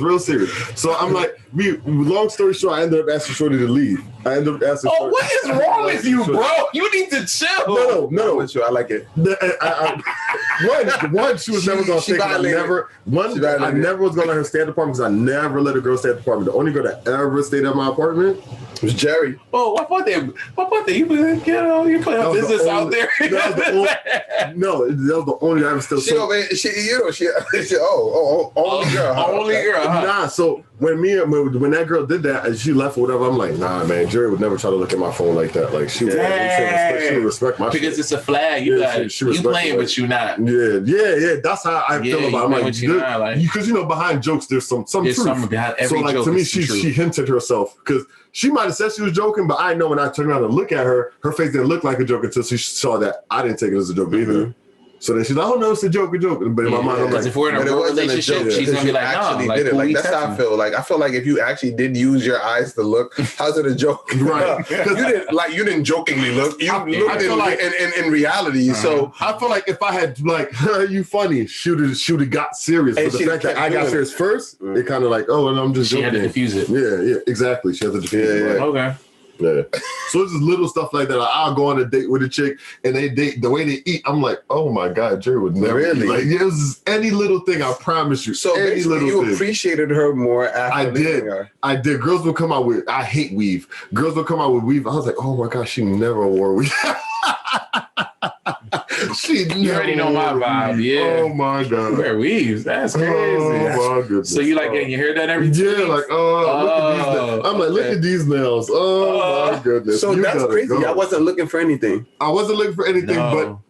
So I'm like, long story short, I ended up asking Shorty to leave. I ended up asking Shorty. What is wrong with you, bro? You need to chill. No. I like it. One, she was never gonna take it. I never was gonna let her stay at the apartment because I never let a girl stay at the apartment. The only girl that ever stayed at my apartment was Jerry. Oh, what about that? You playing business out there? That was the only I ever still. Only girl. Only girl. Huh? Nah, so when that girl did that and she left or whatever, I'm like, nah, man, Jerry would never try to look at my phone like that. Like, she would respect my shit. Because it's a flag. You playing, but you not. Yeah. That's how I feel about it. I'm like, because you know, behind jokes, there's some truth. Something behind every joke. So, like, to me, she hinted herself because she might have said she was joking, but I know when I turned around to look at her, her face didn't look like a joke until she saw that I didn't take it as a joke either. So then she's like, oh no, it's a joke. But in my mind, I'm like, if we're in a real relationship, she's gonna be like, actually did it. Like, that's how I feel. Like, I feel like if you actually did use your eyes to look, how's it a joke? Right. You didn't jokingly look. You looked in reality. So I feel like if I had, like, you funny, she would have got serious. But the fact that I got serious first, it kind of like, oh, and I'm just joking. She had to diffuse it. Yeah, exactly. She had to diffuse it. Okay. Yeah. So it's just little stuff like that. Like, I'll go on a date with a chick and they date the way they eat. I'm like, oh my God, Jerry would never. Really? Like, it was any little thing, I promise you. So any little you thing. Appreciated her more after I did. Girls would come out with, I hate weave. Girls would come out with weave. I was like, oh my God, she never wore weave. You already know my vibe, yeah. Oh my God. Wear weaves. That's crazy. Oh my goodness. So you like getting your hair done every day? Yeah, like, look at these nails. I'm like, look at these nails. Oh my goodness. So that's crazy. Go. I wasn't looking for anything. But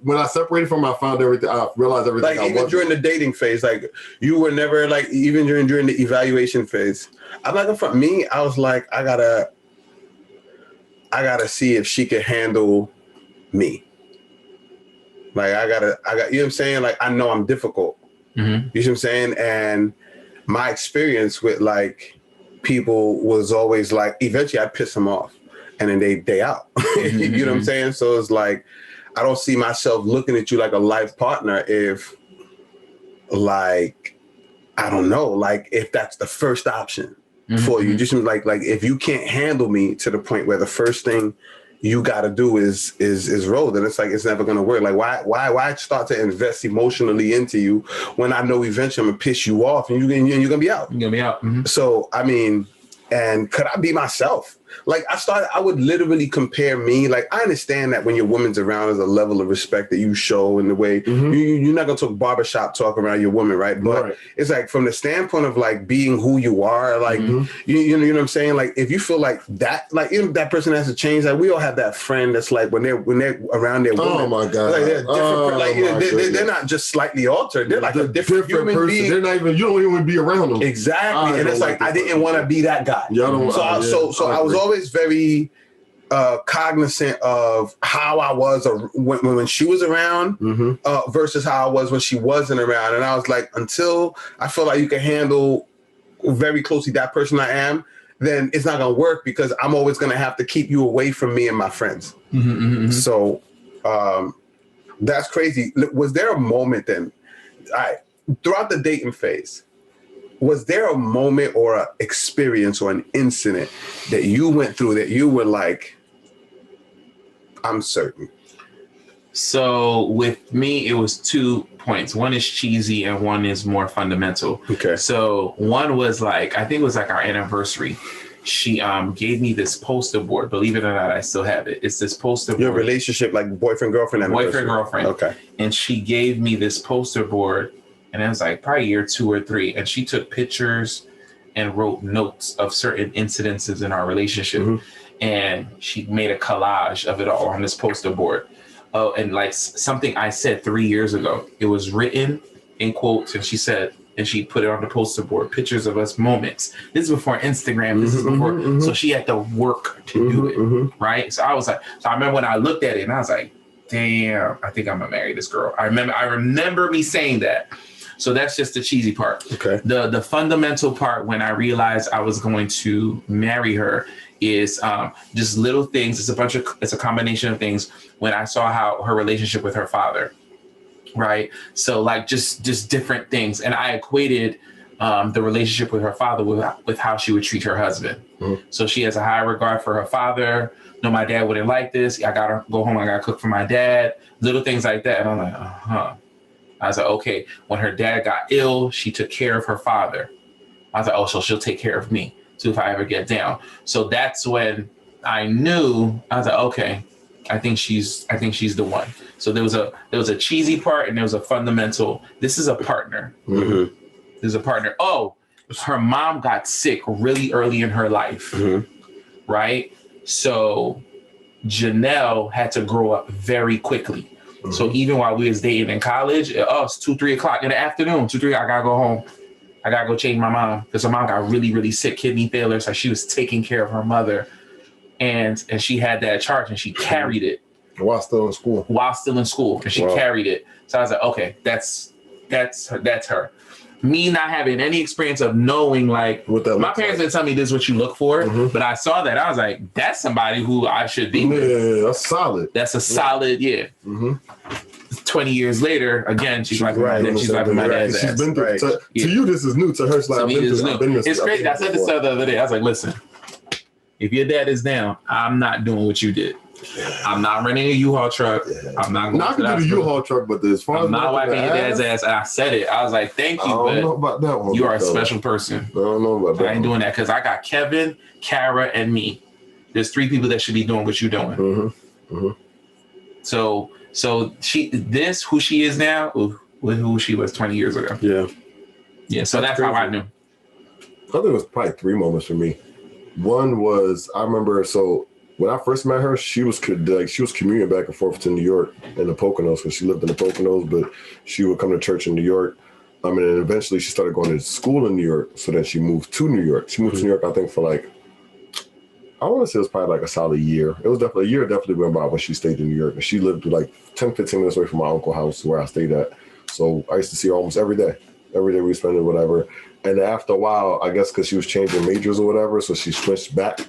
when I separated from her, I found everything. I realized everything. Like, even during the dating phase, like, you were never, like, even during the evaluation phase. I'm not gonna front me. I was like, I gotta see if she could handle me. Like, I got, you know what I'm saying? Like, I know I'm difficult. Mm-hmm. You know what I'm saying? And my experience with, like, people was always like, eventually I'd piss them off and then they out. Mm-hmm. You know what I'm saying? So it's like, I don't see myself looking at you like a life partner if like, I don't know, like if that's the first option for you. Just like if you can't handle me to the point where the first thing you got to do is roll, then it's like it's never gonna work. Like why start to invest emotionally into you when I know eventually I'm gonna piss you off and you're gonna be out. You're gonna be out. So I mean, and could I be myself? Like I would literally compare me. Like I understand that when your woman's around, there's a level of respect that you show in the way you're not gonna talk barbershop talk around your woman, right? But it's like from the standpoint of like being who you are, like you know what I'm saying. Like if you feel like that, like that person has to change. Like we all have that friend that's like when they're around their woman. Oh my god! Like they're different. Like they're not just slightly altered. They're like a different human person. being. They're not even. You don't even be around them. Exactly, and it's like I didn't want to be that guy. So I was always very cognizant of how I was when she was around versus how I was when she wasn't around. And I was like, until I feel like you can handle very closely that person I am, then it's not going to work because I'm always going to have to keep you away from me and my friends. So that's crazy. Was there a moment then, throughout the dating phase, was there a moment or an experience or an incident that you went through that you were like, I'm certain? So with me, it was 2 points. One is cheesy and one is more fundamental. Okay. So one was like, I think it was like our anniversary. She gave me this poster board. Believe it or not, I still have it. It's this poster board. Your relationship, like boyfriend, girlfriend, boyfriend, girlfriend. Okay. And she gave me this poster board. And it was like probably year 2 or 3. And she took pictures and wrote notes of certain incidences in our relationship. And she made a collage of it all on this poster board. Oh, and like something I said 3 years ago, it was written in quotes. And she said, and she put it on the poster board, pictures of us moments. This is before Instagram. This is before. So she had to work to do it. Right. So I was like, so I remember when I looked at it and I was like, damn, I think I'm going to marry this girl. I remember me saying that. So that's just the cheesy part. Okay. The fundamental part when I realized I was going to marry her is just little things. It's a combination of things. When I saw how her relationship with her father, right? So like just different things. And I equated the relationship with her father with how she would treat her husband. So she has a high regard for her father. No, my dad wouldn't like this. I got to go home. I got to cook for my dad. Little things like that. And I'm like, I was like, okay, when her dad got ill, she took care of her father. I was like, oh, so she'll take care of me too if I ever get down. So that's when I knew. I was like, okay, I think she's the one. So there was a cheesy part and there was a fundamental. This is a partner. There's a partner. Oh, her mom got sick really early in her life, right? So Janelle had to grow up very quickly. So even while we was dating in college, it's 2, 3 o'clock in the afternoon, 2, 3, I gotta go home. I gotta go change my mom because her mom got really, really sick, kidney failure. So she was taking care of her mother, and she had that charge and she carried it while still in school. And she carried it. So I was like, okay, that's her. Me not having any experience of knowing, like, my parents didn't tell me this is what you look for, but I saw that. I was like, that's somebody who I should be with. Yeah, that's solid. That's a solid, 20 years later, again, she's like, she's like my dad's ass. She's been through, to you, this is new. To her, it's like, it's crazy. I said this the other day. I was like, listen, if your dad is down, I'm not doing what you did. I'm not renting a U-Haul truck. I'm not going to do the U-Haul truck, but as far as I'm not wiping your dad's ass. And I said it. I was like, thank you, I don't know about that one. You are a special person. I don't know about that. I ain't doing that because I got Kevin, Kara, and me. There's 3 people that should be doing what you're doing. So who she is now, who she was 20 years ago. Yeah. So that's how I knew. I think it was probably 3 moments for me. One was, I remember, so when I first met her, she was commuting back and forth to New York in the Poconos because she lived in the Poconos, but she would come to church in New York. And eventually she started going to school in New York, so then she moved to New York. She moved to New York, I think, for like, I want to say it was probably like a solid year. It was definitely, a year definitely went by when she stayed in New York. And she lived like 10, 15 minutes away from my uncle's house where I stayed at. So I used to see her almost every day. Every day we spent it, whatever. And after a while, I guess because she was changing majors or whatever, so she switched back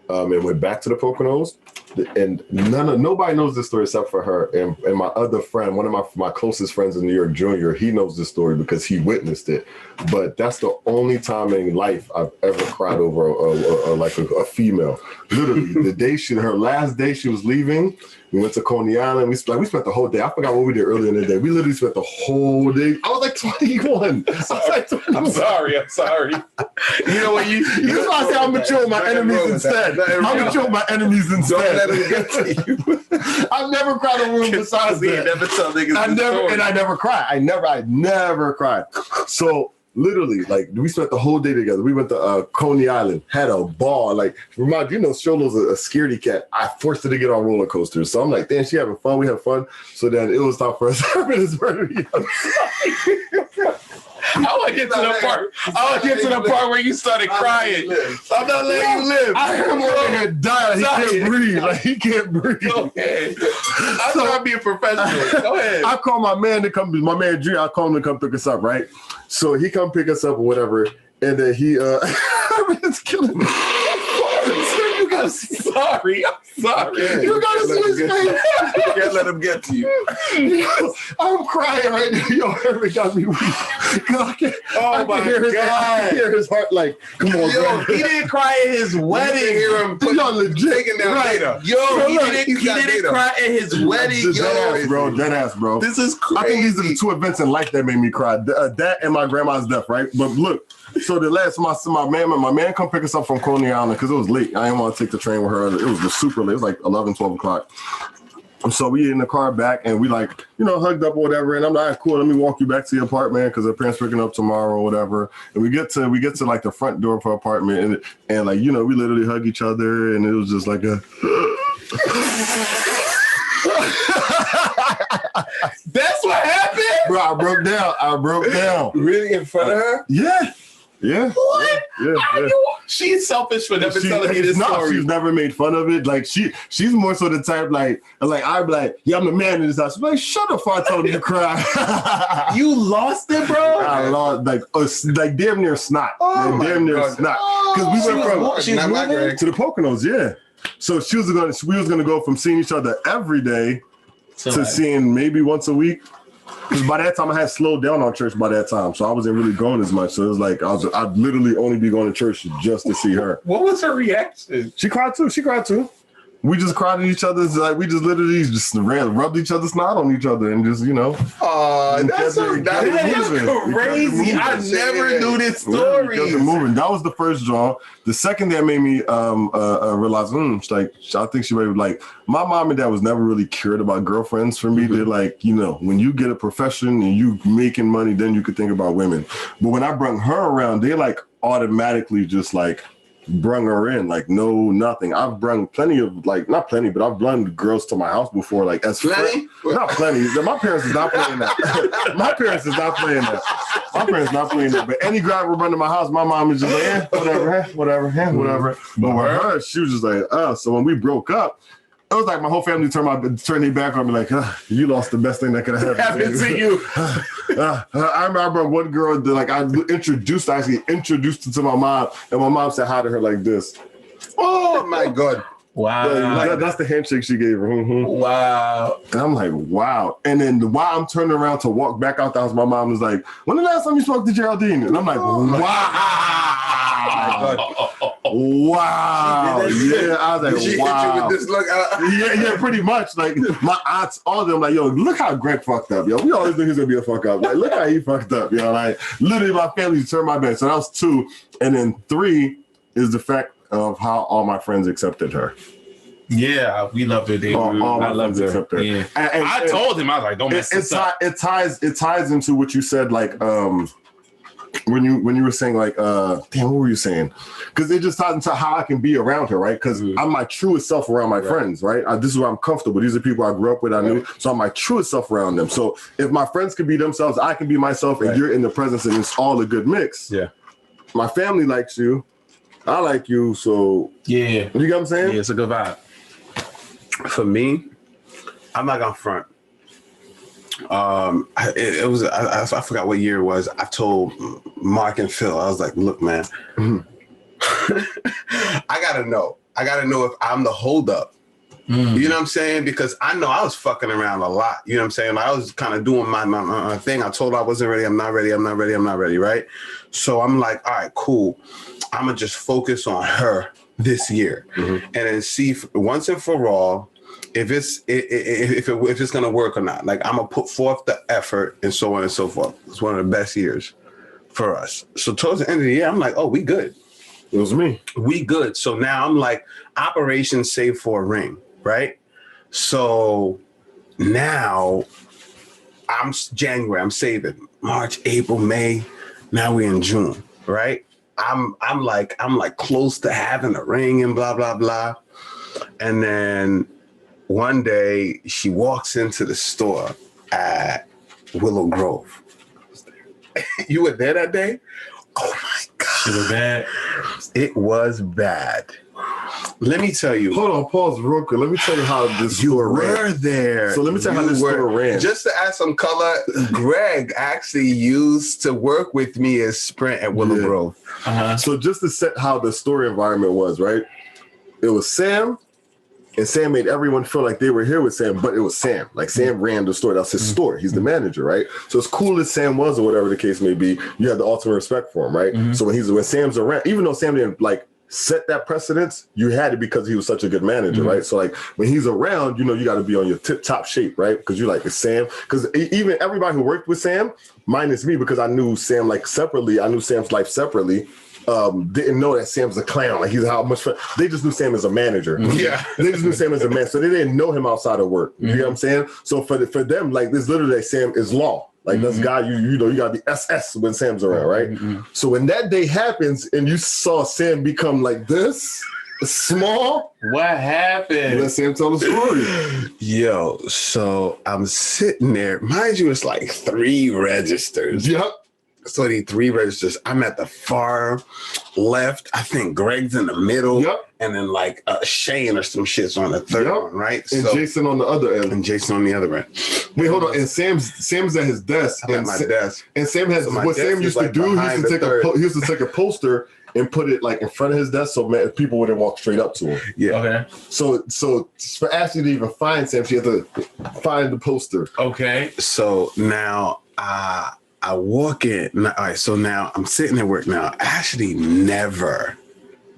and went back to the Poconos. and nobody knows this story except for her and my other friend, one of my closest friends in New York, Junior. He knows this story because he witnessed it. But that's the only time in life I've ever cried over a female. Literally, the day her last day she was leaving, we went to Coney Island. We spent the whole day. I forgot what we did earlier in the day. We literally spent the whole day. I was like 21. I'm sorry. You know what? This is why I say I'm mature with my enemies instead. I'm mature with my enemies instead. Don't let them get to you. I've never cried over room besides that. Never tell niggas I never cried. I never cried. So literally, like, we spent the whole day together. We went to Coney Island, had a ball. Like, remind you know, Sholo's a scaredy cat. I forced her to get on roller coasters. So I'm like, damn, she having fun. We have fun. So then it was time for us to have this murder. I want to get to the part. I want to get to the part where you started crying. I'm not letting you live. I heard him over here dying. He can't breathe. Like, he can't breathe. Go ahead. I'm trying to be a professional. Go ahead. I call my man to come. My man Drew. I call him to come pick us up. Right. So he come pick us up or whatever, and then he. It's killing me. I'm sorry. You gotta see his face. You can't let him get to you. I'm crying right now. Yo, Herman got me weak. I hear his heart like, come on, yo, he didn't cry at his wedding. You hear him taking down data. Yo, he didn't cry at his wedding. Dead ass, bro. This is crazy. I think these are the two events in life that made me cry. That and my grandma's death, right? But look, so the last my man come pick us up from Coney Island because it was late. I didn't want to take the train with her. It was just super late. It was like 11, 12 o'clock. And so we in the car back and we like, you know, hugged up or whatever. And I'm like, cool, let me walk you back to your apartment because her parents picking up tomorrow or whatever. And we get to like the front door of her apartment and like, you know, we literally hug each other and it was just like a That's what happened? Bro, I broke down. Really in front of her? Yeah. What? Yeah. She's selfish for never telling me this story. She's never made fun of it. Like she's more so the type like I'd be like, yeah, I'm the man in this house. She's like, shut up before I tell him you cry. You lost it, bro? I lost like damn near snot. Damn near snot. Because we went from to the Poconos, yeah. So we was gonna go from seeing each other every day to seeing maybe once a week. Because by that time I had slowed down on church by that time, so I wasn't really going as much. So it was like I'd literally only be going to church just to see her. What was her reaction? She cried too. We just cried at each other's, like we just literally just rubbed each other's snot on each other and just, you know. That's crazy. I never knew this story. Moving. That was the first draw. The second that made me realize, I think she was like, my mom and dad was never really cured about girlfriends for me. They're like, you know, when you get a profession and you making money, then you could think about women. But when I brought her around, they like automatically just like brung her in, like no nothing. I've brung plenty of not plenty, but I've brung girls to my house before, like as plenty. Not plenty. My parents is not playing that. My parents not playing that. But any guy would run to my house, my mom is just like, whatever. But with her, she was just like, So when we broke up, it was like my whole family turned their back on me, like, you lost the best thing that could have happened to you. I remember one girl that I introduced her to my mom, and my mom said hi to her like this. Oh my God. Wow. That's the handshake she gave her. Mm-hmm. Wow. And I'm like, wow. And then while I'm turning around to walk back out the house, my mom was like, when the last time you spoke to Geraldine? And I'm like, wow. Yeah, I was like, she wow. hit you with this look? Yeah, pretty much. Like my aunts, all of them, like, yo, look how Greg fucked up, yo. We always knew he was gonna be a fuck up. Like, look how he fucked up, yo. Like, literally, my family turned my back. So that was 2, and then 3 is the fact of how all my friends accepted her. Yeah, we loved her. I loved her. Yeah. And I told him, I was like, don't mess this up. It ties into what you said, like, when you were saying like, damn, what were you saying? Because it just ties into how I can be around her, right? Because I'm my truest self around my friends, right? This is where I'm comfortable. These are people I grew up with, I knew. So I'm my truest self around them. So if my friends can be themselves, I can be myself, and you're in the presence, and it's all a good mix. Yeah. My family likes you. I like you. So yeah. You get what I'm saying? Yeah, it's a good vibe. For me, I'm not gonna front. It was I forgot what year it was. I told Mark and Phil, I was like, look, man, I gotta know if I'm the holdup You know what I'm saying? Because I know I was fucking around a lot. You know what I'm saying? I was kind of doing my thing. I told her I wasn't ready. I'm not ready. Right? So I'm like, all right, cool. I'm going to just focus on her this year and then see once and for all if it's going to work or not. Like, I'm going to put forth the effort and so on and so forth. It's one of the best years for us. So towards the end of the year, I'm like, oh, we good. It was me. We good. So now I'm like, Operation Save for a Ring, right? So now I'm January, I'm saving. March, April, May. Now we're in June, right? I'm like close to having a ring and blah, blah, blah. And then one day she walks into the store at Willow Grove. You were there that day? Oh my God. It was bad. It was bad. Let me tell you. Hold on, pause real quick. Let me tell you how this store ran. You were there. So let me tell you how this store ran. Just to add some color, Greg actually used to work with me as Sprint at Willow Grove. So just to set how the store environment was, right? It was Sam, and Sam made everyone feel like they were here with Sam, but it was Sam. Like, Sam ran the store. That's his store. He's the manager, right? So as cool as Sam was or whatever the case may be, you had the ultimate respect for him, right? So when Sam's around, even though Sam didn't like set that precedence, you had it because he was such a good manager, right? So like when he's around, you know, you got to be on your tip-top shape, right? Because you're like, it's Sam. Because even everybody who worked with Sam, minus me, because I knew Sam like separately, I knew Sam's life separately, didn't know that Sam's a clown. Like, he's how much fun. They just knew Sam as a manager. Yeah. They just knew Sam as a man. So they didn't know him outside of work. You know what I'm saying? So for them, like, this literally like, Sam is law. Like, this guy, you know, you got to be SS when Sam's around, right? So when that day happens and you saw Sam become like this, small. What happened? Let Sam tell the story. Yo, so I'm sitting there. Mind you, it's like 3 registers. Yep. So the 3 registers, I'm at the far left. I think Greg's in the middle. Yep. And then like Shane or some shit's on the third one, right? And Jason on the other end. And Jason on the other end. Wait, hold on. And Sam's at his desk. I'm at my desk. And Sam has, So what Sam used to do, he used to take a poster and put it like in front of his desk so people wouldn't walk straight up to him. Yeah. Okay. So for Ashley to even find Sam, she had to find the poster. Okay. So now I walk in. All right, so now I'm sitting at work now. Ashley never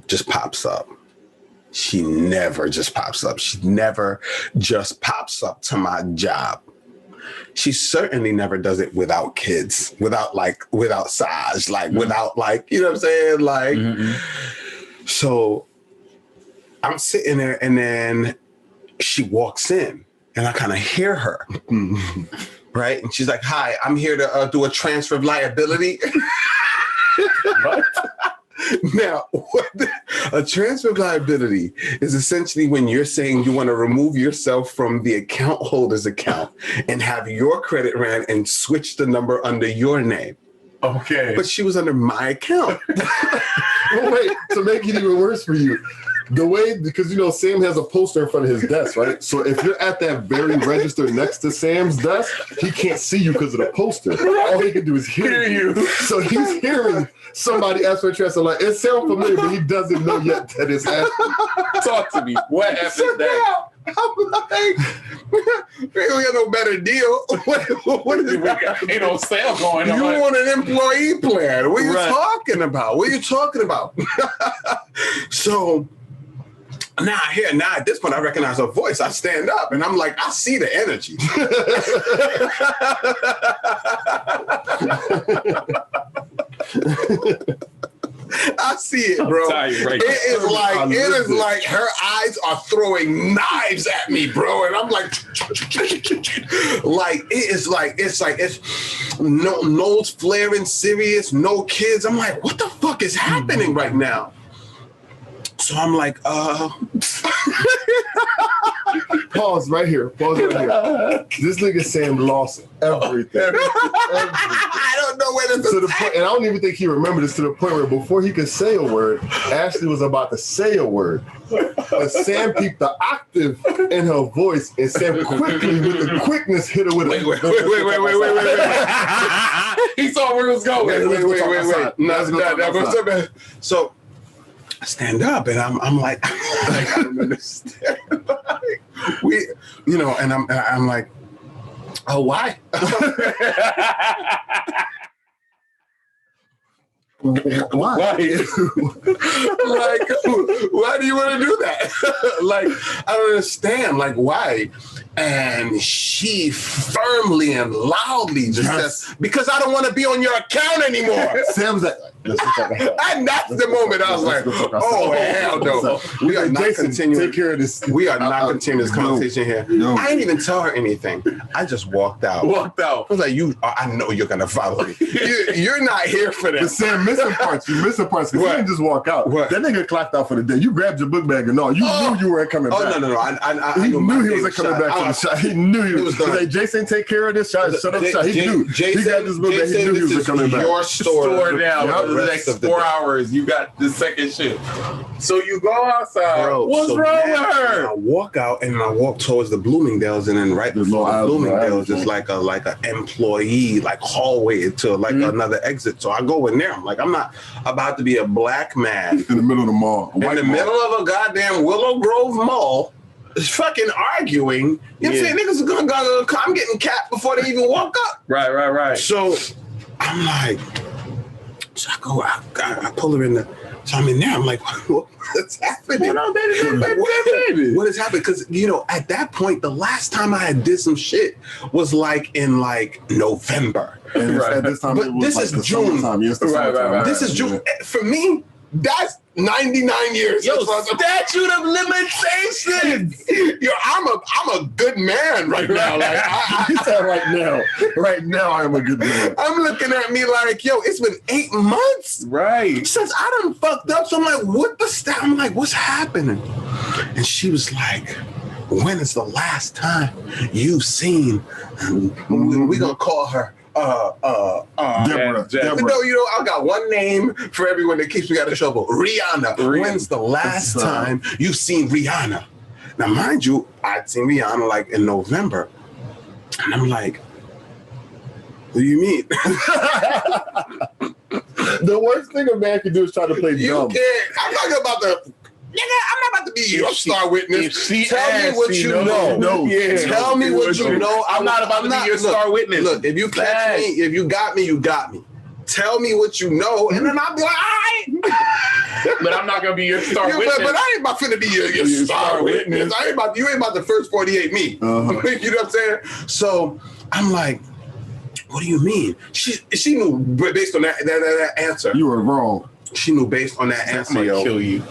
just pops up. She never just pops up. She never just pops up to my job. She certainly never does it without kids, without Saj, like without like, you know what I'm saying? Like, so I'm sitting there and then she walks in and I kind of hear her. Right? And she's like, hi, I'm here to do a transfer of liability. What? Now, a transfer of liability is essentially when you're saying you want to remove yourself from the account holder's account and have your credit ran and switch the number under your name. Okay. But she was under my account. Well, wait, to make it even worse for you, the way, because you know Sam has a poster in front of his desk, right? So if you're at that very register next to Sam's desk, he can't see you because of the poster. All he can do is hear you. So he's hearing somebody ask for a transfer. Like, it sounds familiar, but he doesn't know yet that it's happening. Talk to me. What happened there? I'm like, we don't got no better deal. What is that? Ain't no sale going on. You want an employee plan. What are you talking about? What are you talking about? So now at this point, I recognize her voice. I stand up and I'm like, I see the energy. I see it, bro. It is like her eyes are throwing knives at me, bro. And I'm like, it's nose flaring, serious, no kids. I'm like, what the fuck is happening right now? So I'm like, Pause right here. This nigga Sam lost everything. I don't know where to the point, and I don't even think he remembered this, to the point where before he could say a word, Ashley was about to say a word. But Sam peeped the octave in her voice, and Sam quickly, with the quickness, hit her with wait. He saw where it was going. Wait. No. So I stand up and I'm like, I don't understand. and I'm like, oh, why? Why? Like, why do you want to do that? Like, I don't understand. Like, why? And she firmly and loudly just says, because I don't want to be on your account anymore. Sam's like, and that's the moment I was like, oh, hell no. We are not continuing. Take care of this. We are not continuing this conversation here. No. I didn't even tell her anything. I just walked out. I was like, I know you're going to follow me. You're not here for that. But Sam, missing parts. You missing parts. Because you didn't just walk out. What? That nigga clocked out for the day. You grabbed your book bag and all. You knew you weren't coming back. Oh, no. He knew he wasn't coming back from the shot. He knew he was going. Like, Jason, take care of this shot. Shut up, shot. He knew. He grabbed his book bag. He knew he was coming back. Your store now. For the next 4 hours, you got the second shift. So you go outside. Bro, what's wrong with her? I walk out and I walk towards the Bloomingdale's, and then right before the Bloomingdale's is like a employee like hallway to like another exit. So I go in there. I'm like, I'm not about to be a black man in the middle of the mall. In the middle of a goddamn Willow Grove mall. Is fucking arguing. You know what I'm saying? Niggas are gonna I'm getting capped before they even walk up. Right. So I'm like, so I go out, I pull her in the, so I'm in there. I'm like, what's happening? What is happening? Because, at that point, the last time I had did some shit was like in like November. And at this time, but this is June. Right. This is June. For me, that's 99 years. Yo, statute of limitations. Yo, I'm a good man right now. Like you said right now I am a good man. I'm looking at me like, yo, it's been 8 months. Right. Since I done fucked up. So I'm like, I'm like, what's happening? And she was like, when is the last time you've seen, we're gonna call her Deborah. No, I got one name for everyone that keeps me out of trouble. Rihanna. When's the last time you've seen Rihanna? Now, mind you, I'd seen Rihanna like in November. And I'm like, what do you mean? The worst thing a man can do is try to play dumb. I'm not about to... Nigga, I'm not about to be your star witness. Tell me what you know. Tell me what you know. I'm not about to be your star witness. Look, if you catch me, if you got me, you got me. Tell me what you know, and then I'll be like, all right. But I'm not gonna be your star witness. But I ain't about to be your star witness. You ain't about the first 48 me. You know what I'm saying? So I'm like, what do you mean? She knew based on that answer. You were wrong. She knew based on that answer. I'm gonna kill you.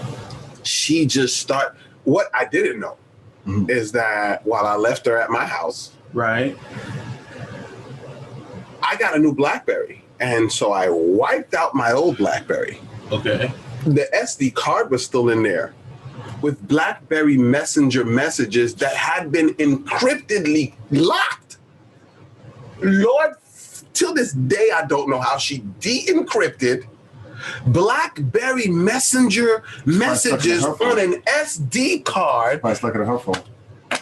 She just started. What I didn't know is that while I left her at my house, right, I got a new BlackBerry, and so I wiped out my old BlackBerry. Okay. The SD card was still in there with BlackBerry Messenger messages that had been encryptedly locked. Lord, till this day, I don't know how she de-encrypted BlackBerry Messenger messages on an SD card. I stuck it in her phone.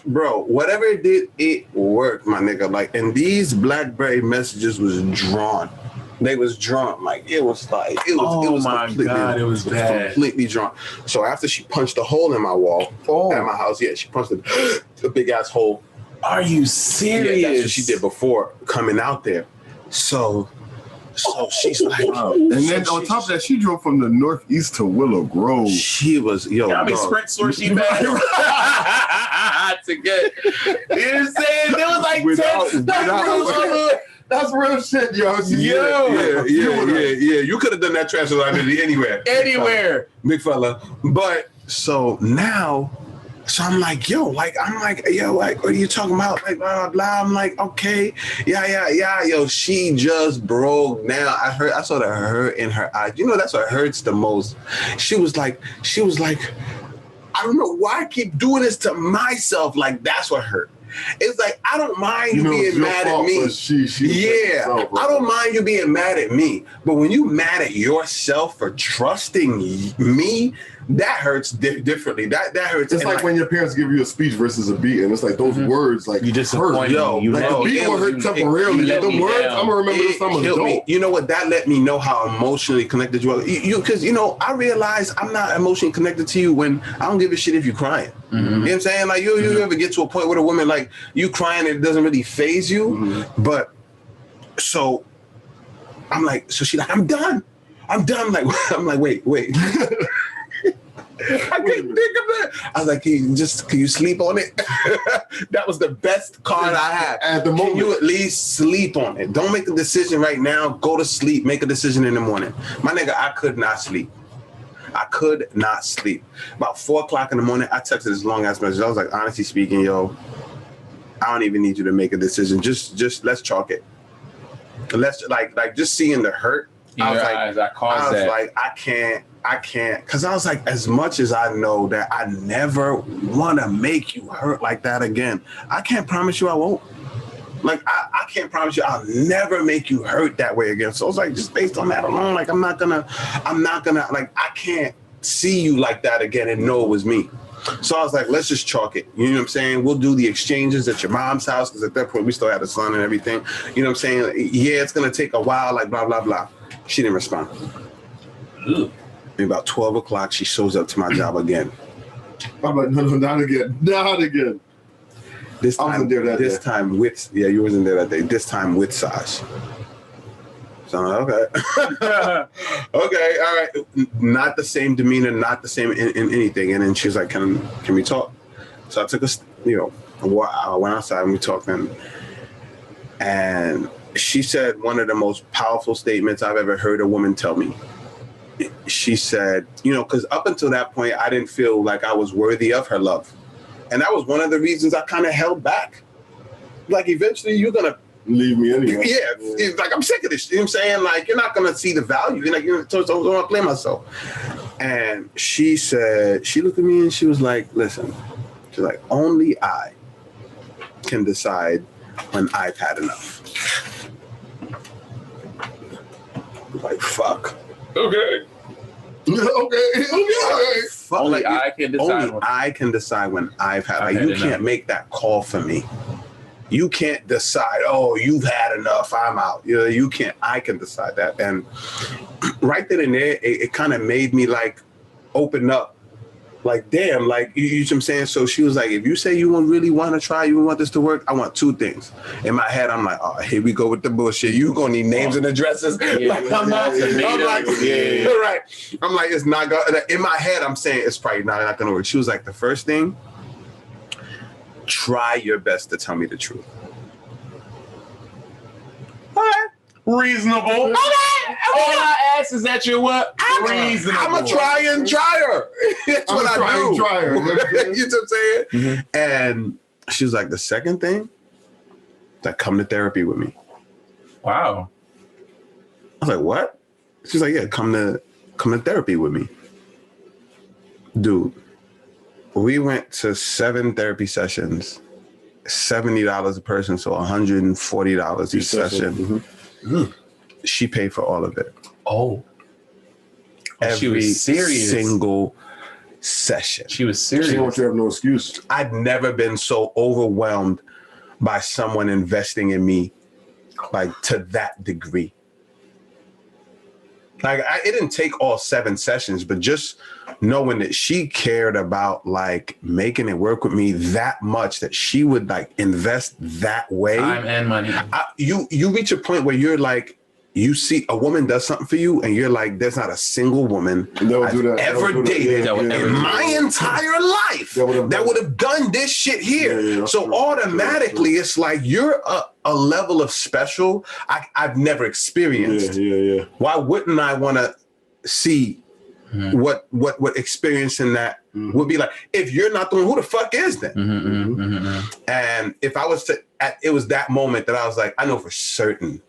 Bro, whatever it did, it worked, my nigga. Like, and these BlackBerry messages was drawn. They was drawn. Like, it was completely drawn. So after she punched a hole in my wall at my house, she punched a big ass hole. Are you serious? Yeah, that's what she did before coming out there. So she's like, and then on top of that, she drove from the northeast to Willow Grove. She was, how many sprint stores she back to get? You know what I'm saying? There was like 10. That's real shit, yo. Yeah. You could have done that transfer anywhere, big fella. But so now. So I'm like, what are you talking about? Like, blah, blah, blah. I'm like, okay, yeah. Yo, she just broke down. I saw the hurt in her eyes. That's what hurts the most. She was like, I don't know why I keep doing this to myself. Like, that's what hurt. It's like, I don't mind you being mad at me. I don't mind you being mad at me. But when you mad at yourself for trusting me, that hurts differently. That hurts. It's like when your parents give you a speech versus a beat, and it's like those words, like you just hurt. Yo, like the beat will hurt temporarily. The words, I'm gonna remember this time as dope. You know what? That let me know how emotionally connected you are. Because I realize I'm not emotionally connected to you when I don't give a shit if you're crying. You know what I'm saying? Like you ever get to a point with a woman like you crying and it doesn't really faze you, but so I'm like, so she like, I'm done. I'm like, wait. I couldn't think of that. I was like, can you sleep on it? That was the best card I had. At the moment, can you at least sleep on it? Don't make a decision right now. Go to sleep. Make a decision in the morning. My nigga, I could not sleep. About 4 o'clock in the morning, I texted this long ass message. I was like, honestly speaking, yo, I don't even need you to make a decision. Just let's chalk it. Let's like just seeing the hurt. I was like, I can't, because I was like, as much as I know that I never want to make you hurt like that again, I can't promise you I won't. Like, I can't promise you I'll never make you hurt that way again. So I was like, just based on that alone, like, I'm not gonna, like, I can't see you like that again and know it was me. So I was like, let's just chalk it. You know what I'm saying? We'll do the exchanges at your mom's house, because at that point we still had a son and everything. You know what I'm saying? Yeah, it's gonna take a while, like blah, blah, blah. She didn't respond. About 12 o'clock, she shows up to my job again. I'm like, no, not again. This time, I wasn't there that day. Time with, you wasn't there that day. This time with Saj. So I'm like, okay. Okay, all right. Not the same demeanor, not the same in anything. And then she was like, can we talk? So I took I went outside and we talked, and she said one of the most powerful statements I've ever heard a woman tell me. She said, because up until that point, I didn't feel like I was worthy of her love. And that was one of the reasons I kind of held back. Like, eventually you're going to leave me anyway. Yeah. Like, I'm sick of this. You know what I'm saying? Like, you're not going to see the value. You're like, so I don't want to play myself. And she said, she looked at me and she was like, listen, she's like, only I can decide when I've had enough. Like, fuck. Okay. Only I can decide. Only I can decide when I've had. Like, you can't make that call for me. You can't decide, oh, you've had enough, I'm out. You can't. I can decide that. And right then and there, it kind of made me like open up. Like, damn, like, you know what I'm saying? So she was like, if you say you really want to try, you want this to work, I want 2 things. In my head, I'm like, oh, here we go with the bullshit. You gonna need names and addresses. Yeah, like, I'm like, right. I'm like, it's not gonna, in my head, I'm saying it's probably not gonna work. She was like, the first thing, try your best to tell me the truth. All right. Reasonable. Okay. All I ask is that you're what? Reasonable. I'm a try and dryer. That's what I do. You know what I'm saying? Mm-hmm. And she was like, the second thing, that come to therapy with me. Wow. I was like, what? She's like, yeah, come to therapy with me. Dude, we went to 7 therapy sessions, $70 a person, so $140 each session. Mm-hmm. She paid for all of it. Oh. Every she was serious. Single session. She was serious. She don't have no excuse. I'd never been so overwhelmed by someone investing in me, like, to that degree. Like, it didn't take all 7 sessions, but just knowing that she cared about, like, making it work with me that much, that she would, like, invest that way. Time and money. You reach a point where you're like, you see a woman does something for you, and you're like, there's not a single woman I've ever dated in my entire life that would have done this shit here. Yeah, so automatically, it's like you're a level of special I've never experienced. Yeah. Why wouldn't I want to see what experiencing that would be like? If you're not the one, who the fuck is that? And if I was to, it was that moment that I was like, I know for certain.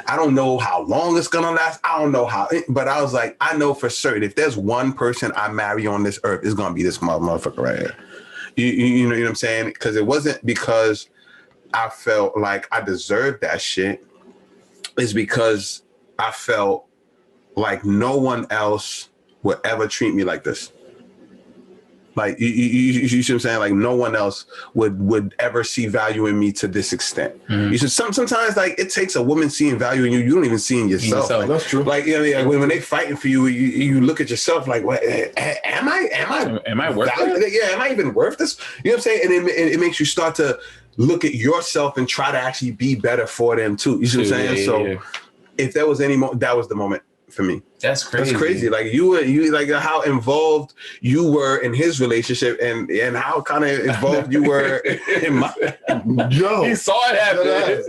I don't know how long it's gonna last. I don't know how, but I was like, I know for certain if there's one person I marry on this earth, it's gonna be this motherfucker right here. You know what I'm saying? Because it wasn't because I felt like I deserved that shit. It's because I felt like no one else would ever treat me like this. Like you see what I'm saying? Like no one else would ever see value in me to this extent. You should sometimes like it takes a woman seeing value in you. You don't even see in yourself. Like, that's true. Like when they fighting for you, you look at yourself like, what am I worth it? Yeah, am I even worth this? You know what I'm saying? And it makes you start to look at yourself and try to actually be better for them too. You see what I'm saying? If there was any that was the moment for me. That's crazy. That's crazy. Like you like how involved you were in his relationship and how kind of involved you were in my. Yo, he saw it happen.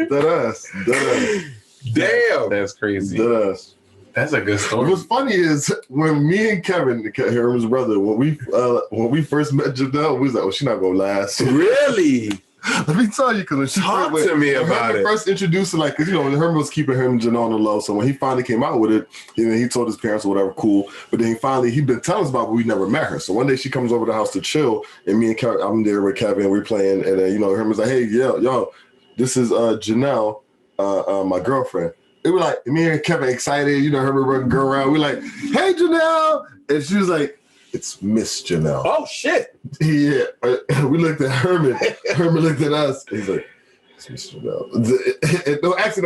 That Damn, that's crazy. That's a good story. What's funny is when me and Kevin, Herman's brother, when we first met Janelle, we was like, "Oh, she's not gonna last." Really? Let me tell you, because when she talk to me about it. First introduced her, like, because Herman was keeping him and Janelle on the low. So when he finally came out with it, he told his parents or whatever, cool. But then he'd been telling us about, but we never met her. So one day she comes over to the house to chill, and me and Kevin, I'm there with Kevin, we're playing, and then Herman's like, "Hey, yo, this is Janelle, my girlfriend." It was like me and Kevin excited, Herman running girl around. We're like, "Hey, Janelle," and she was like, "It's Miss Janelle." Oh shit! Yeah, we looked at Herman. Herman looked at us. He's like, "It's Miss Janelle."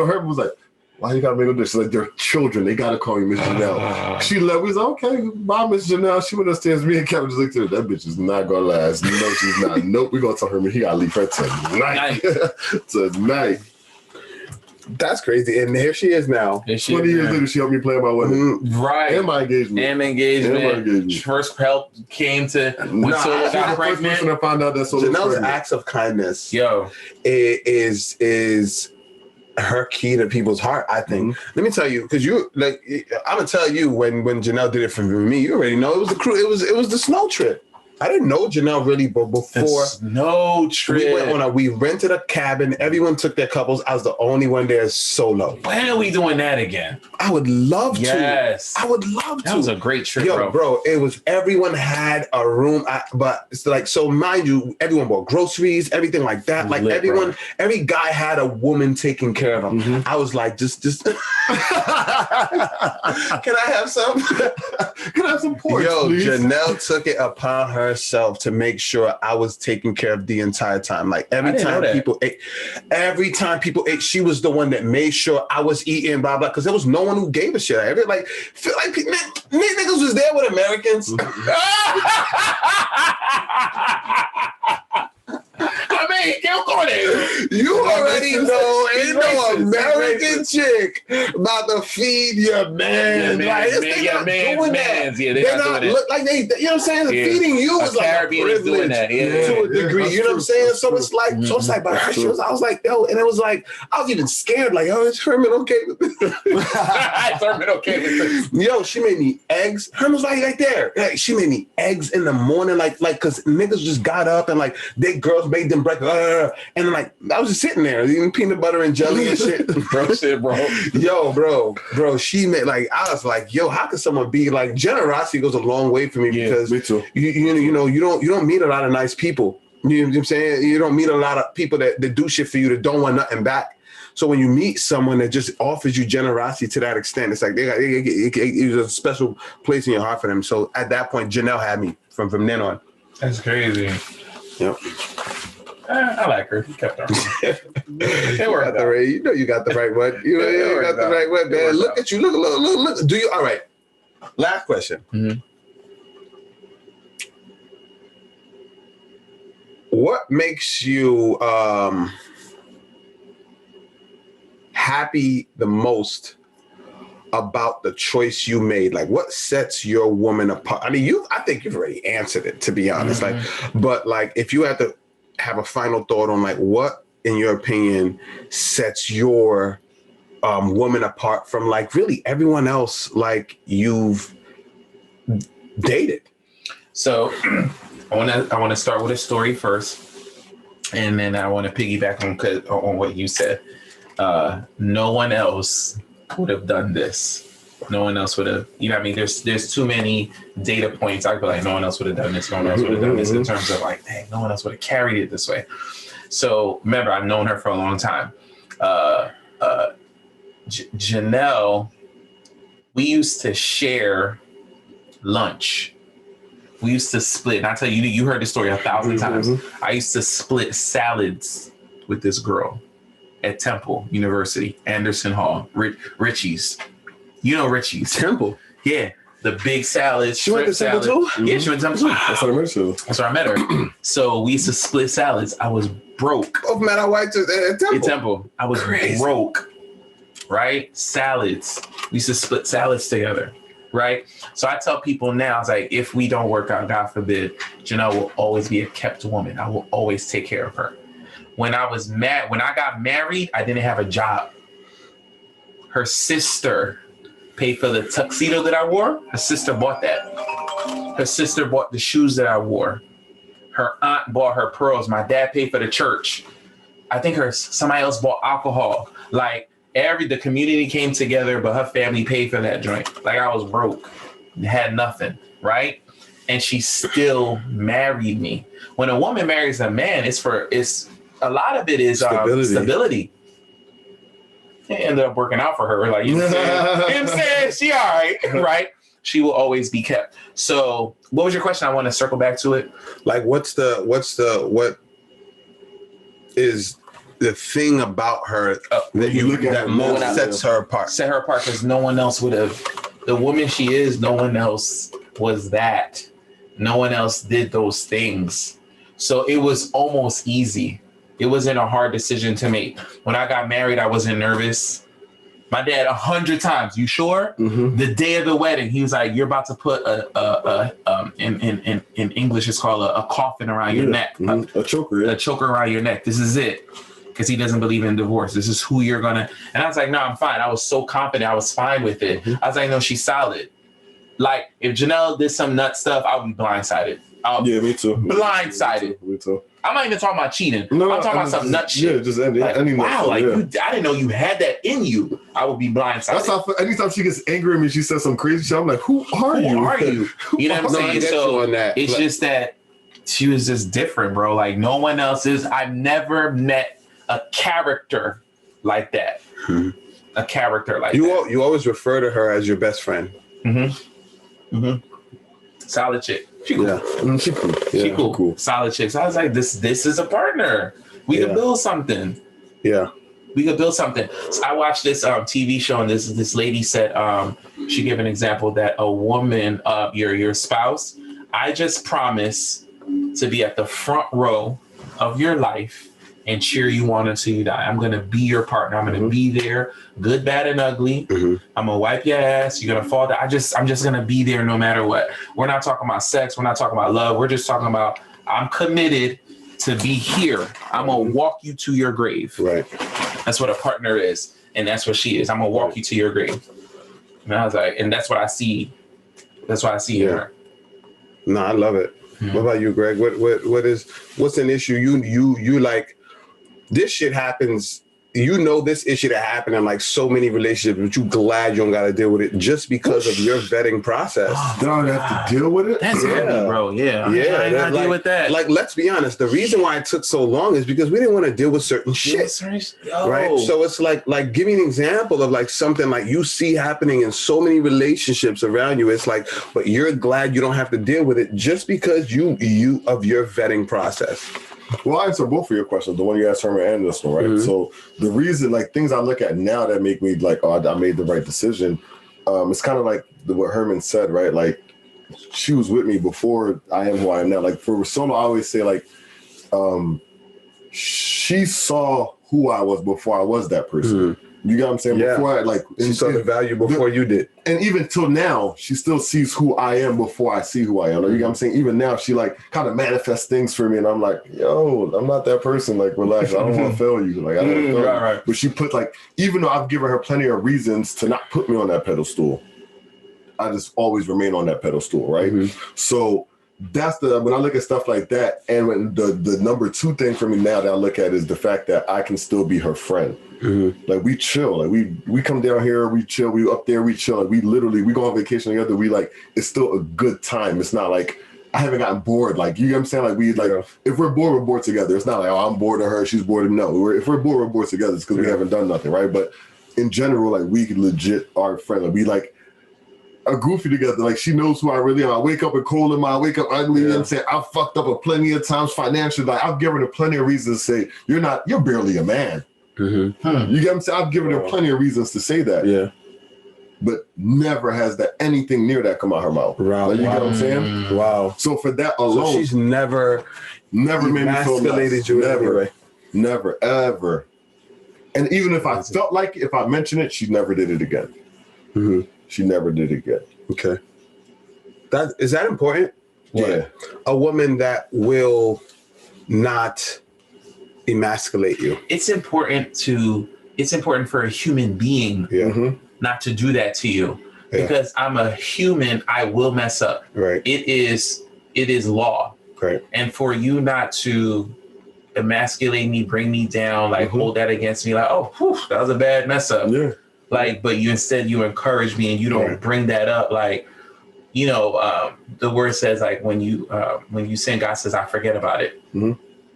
Herman was like, "Why you gotta make them this?" She's like, "They're children. They gotta call you Miss Janelle." She left. We was like, "Okay, bye, Miss Janelle." She went upstairs. Me and Kevin just looked at her. That bitch is not gonna last. No, she's not. Nope. We gonna tell Herman he gotta leave her tonight. Tonight. That's crazy. And here she is now. 20 years later, she helped me plan my wedding. Right. And my engagement. First help came to when Sola got pregnant. The first person I found out that Sola was Janelle's pregnant. acts of kindness is her key to people's heart, I think. Let me tell you, because I'm gonna tell you when Janelle did it for me, you already know it was the crew, it was the snow trip. I didn't know Janelle really before. No trip. We rented a cabin. Everyone took their couples. I was the only one there solo. When are we doing that again? I would love to. Yes. I would love to. That was a great trip, bro. It was, everyone had a room. But it's like, so mind you, everyone bought groceries, everything like that. Like everyone, every guy had a woman taking care of them. I was like, just. Can I have some? Can I have some pork, please? Janelle took it upon herself to make sure I was taken care of the entire time. Like every time people ate, she was the one that made sure I was eating, blah, blah, because there was no one who gave a shit. Feel like niggas was there with Americans. I mean, go there. You already know, ain't no American chick about to feed your man. They're not look like they, you know what I'm saying? Yeah. Feeding you is like Caribbean a privilege to a degree. You know what I'm saying? So it's like, but her, I was like, yo, and it was like, I was even scared, like, oh, is Herman okay with this? Is Herman okay with this? Yo, she made me eggs. Herman was right there. Like, she made me eggs in the morning, like, because niggas just got up and like, they girls made them breakfast. And then like, I was just sitting there eating peanut butter and jelly and shit. bro. Yo, bro, she made like, I was like, yo, how could someone be like, generosity goes a long way for me because me too. You don't meet a lot of nice people. You know what I'm saying? You don't meet a lot of people that do shit for you that don't want nothing back. So when you meet someone that just offers you generosity to that extent, it's like it was a special place in your heart for them. So at that point, Janelle had me from then on. That's crazy. Yep. I like her. He kept her. It worked out. You know you got the right one. You got the right one, man. Look at you. Look. Do you? All right. Last question. Mm-hmm. What makes you happy the most about the choice you made? Like, what sets your woman apart? I mean, I think you've already answered it, to be honest. Mm-hmm. Like, but like, if you had to have a final thought on like, what, in your opinion, sets your woman apart from like really everyone else like you've dated? So, I want to start with a story first, and then I want to piggyback on what you said. No one else would have done this. No one else would have, you know what I mean? There's too many data points. I'd be like, no one else would have done this. No one else would have done this in terms of like, dang, no one else would have carried it this way. So remember, I've known her for a long time. Janelle, we used to share lunch We used to split. And I tell you, you heard the story 1,000 times. I used to split salads with this girl at Temple University, Anderson Hall, Richie's. You know Richie's. Temple? Yeah. The big salads. She went to Temple too? Yeah, she went to Temple too. That's what I met her. That's where I met her. So we used to split salads. I was broke. Oh, man, I went to Temple. In Temple. I was broke. Right? Salads. We used to split salads together. Right? So I tell people now, I was like, if we don't work out, God forbid, Janelle will always be a kept woman. I will always take care of her. When I got married, I didn't have a job. Her sister paid for the tuxedo that I wore. Her sister bought that. Her sister bought the shoes that I wore. Her aunt bought her pearls. My dad paid for the church. I think somebody else bought alcohol. Like the community came together, but her family paid for that joint. Like I was broke, had nothing, right? And she still married me. When a woman marries a man, it's a lot of it is stability. It ended up working out for her. Like, you know what I'm saying? She all right, right? She will always be kept. So what was your question? I want to circle back to it. Like, what is the thing about her that most sets her apart? Set her apart because no one else would have. The woman she is, no one else was that. No one else did those things. So it was almost easy. It wasn't a hard decision to make. When I got married, I wasn't nervous. My dad, 100 times, you sure? The day of the wedding, he was like, you're about to put in English, it's called a coffin around your neck. A choker. Yeah. A choker around your neck. This is it. Because he doesn't believe in divorce. This is who you're going to. And I was like, no, I'm fine. I was so confident. I was fine with it. I was like, no, she's solid. Like, if Janelle did some nut stuff, I would be blindsided. Yeah, me too. Blindsided. Me too. I'm not even talking about cheating. I'm talking about some nut shit. Yeah, just any wow, like, I didn't know you had that in you. I would be blindsided. That's how, anytime she gets angry at me, she says some crazy shit. I'm like, who are you? Who are you? You know what I'm saying? So it's just that she was just different, bro. Like no one else is. I've never met a character like that. A character like that. You always refer to her as your best friend. Solid chick. She cool. Yeah. She cool. Yeah, she cool. Solid chick. So I was like, this is a partner. We could build something. Yeah. We could build something. So I watched this TV show, and this lady said, she gave an example that a woman, your spouse, I just promise to be at the front row of your life and cheer you on until you die. I'm going to be your partner. I'm going to be there, good, bad, and ugly. I'm going to wipe your ass. You're going to fall down. I'm just going to be there no matter what. We're not talking about sex. We're not talking about love. We're just talking about I'm committed to be here. I'm going to walk you to your grave. Right. That's what a partner is. And that's what she is. I'm going to walk you to your grave. And I was like, and that's what I see. That's what I see in her. No, I love it. What about you, Greg? What's an issue you like? This shit happens. You know this issue that happened in like so many relationships, but you glad you don't got to deal with it just because of your vetting process. Don't have to deal with it. That's heavy, bro. Yeah, I gotta deal with that. Like, let's be honest. The reason why it took so long is because we didn't want to deal with certain shit, right? So it's like give me an example of like something like you see happening in so many relationships around you. It's like, but you're glad you don't have to deal with it just because you of your vetting process. Well, I answer both of your questions, the one you asked Herman and this one, right? So the reason, like things I look at now that make me like, oh, I made the right decision. It's kind of like what Herman said, right? Like she was with me before I am who I am now. Like for Solo, I always say like, she saw who I was before I was that person. You get what I'm saying? Yeah. Before she saw the value before you did. And even till now, she still sees who I am before I see who I am. Like, you get what I'm saying? Even now, she like kind of manifests things for me. And I'm like, yo, I'm not that person. Like, relax. I don't want to fail you. Like, I don't want to fail you. Right. But she put like, even though I've given her plenty of reasons to not put me on that pedestal, I just always remain on that pedestal, right? So that's when I look at stuff like that. And when the number two thing for me now that I look at is the fact that I can still be her friend. Like we chill, like we come down here, we chill, we up there, we chill, like we go on vacation together. We like, it's still a good time. It's not like I haven't gotten bored. Like, you know what I'm saying? Like we like, if we're bored, we're bored together. It's not like, oh, I'm bored of her, she's bored of me. No, if we're bored, we're bored together. It's because we haven't done nothing, right? But in general, like we legit are friends. Like we like, a goofy together. Like she knows who I really am. I wake up in cold and I wake up ugly and say I've fucked up plenty of times financially. Like I've given her plenty of reasons to say you're barely a man. You get what I'm saying? I've given her plenty of reasons to say that. Yeah. But never has that anything near that come out her mouth. Wow. Like, you get what I'm saying? Wow. So for that alone, so she's never made me feel less. you anyway. Never, ever. And even if I felt like it, if I mentioned it, she never did it again. She never did it again. Okay. Is that important? Yeah. A woman that will not emasculate you. It's important for a human being not to do that to you. Because I'm a human, I will mess up. Right. It is law. Right. And for you not to emasculate me, bring me down, like hold that against me, like, oh, whew, that was a bad mess up. Yeah. Like, but you encourage me and you don't bring that up. Like, you know, the word says like when you sin, God says, I forget about it. You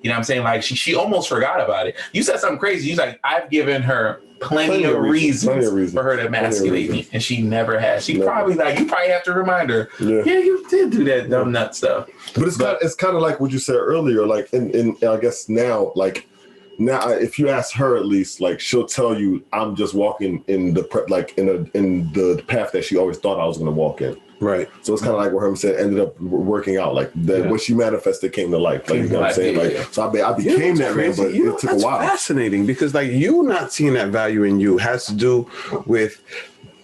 know what I'm saying? Like she almost forgot about it. You said something crazy. You like, I've given her plenty of reasons for her to emasculate me, and she never has. Probably like, you probably have to remind her. Yeah, you did do that dumb nut stuff. But it's kind of like what you said earlier. Like in I guess now if you ask her, at least, like she'll tell you I'm just walking in the in the path that she always thought I was going to walk in. Right. So it's kind of like what Herman said, ended up working out. Like what she manifested came to life. Like, you know what I'm saying? Like, so I became that man, but it took a while. Fascinating, because like you not seeing that value in you has to do with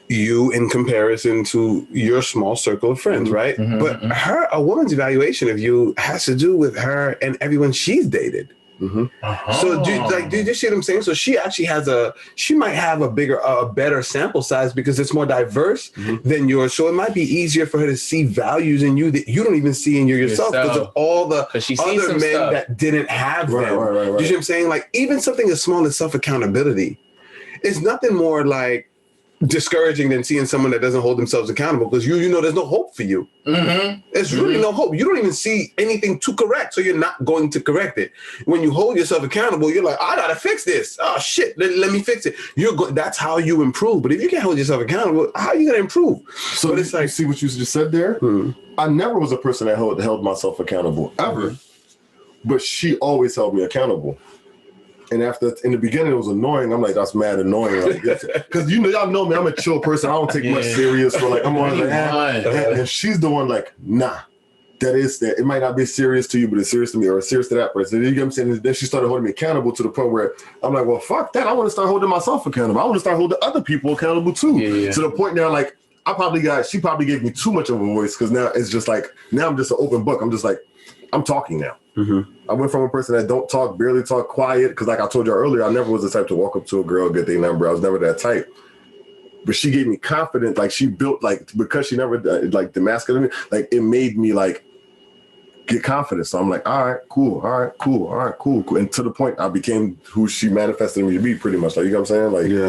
you in comparison to your small circle of friends, right? But a woman's evaluation of you has to do with her and everyone she's dated. So do you see what I'm saying? So she actually she might have a better sample size because it's more diverse than yours. So it might be easier for her to see values in you that you don't even see in yourself because of all the other men that didn't have them. Right. You see what I'm saying? Like even something as small as self-accountability is nothing more like discouraging than seeing someone that doesn't hold themselves accountable, because you know there's no hope for you. There's really no hope. You don't even see anything to correct, so you're not going to correct it. When you hold yourself accountable, you're like, I gotta fix this. Oh shit, let me fix it. That's how you improve. But if you can't hold yourself accountable, how are you gonna improve? So it's like, see what you just said there? I never was a person that held myself accountable ever, but she always held me accountable. And in the beginning, it was annoying. I'm like, that's mad annoying. Because y'all know me, I'm a chill person. I don't take much serious. So like, I'm always like, and she's the one like, nah, that is that. It might not be serious to you, but it's serious to me, or it's serious to that person. You get what I'm saying? And then she started holding me accountable to the point where I'm like, well, fuck that. I want to start holding myself accountable. I want to start holding other people accountable too. To the point now, like, she probably gave me too much of a voice, because now it's just like, now I'm just an open book. I'm just like, I'm talking now. I went from a person that don't talk, barely talk, quiet, because like I told you earlier, I never was the type to walk up to a girl, get their number. I was never that type. But she gave me confidence. Like she built, like, because she never like demasculated me, like it made me like get confidence. So I'm like, all right, cool. And to the point I became who she manifested me to be, pretty much. Like, you know what I'm saying?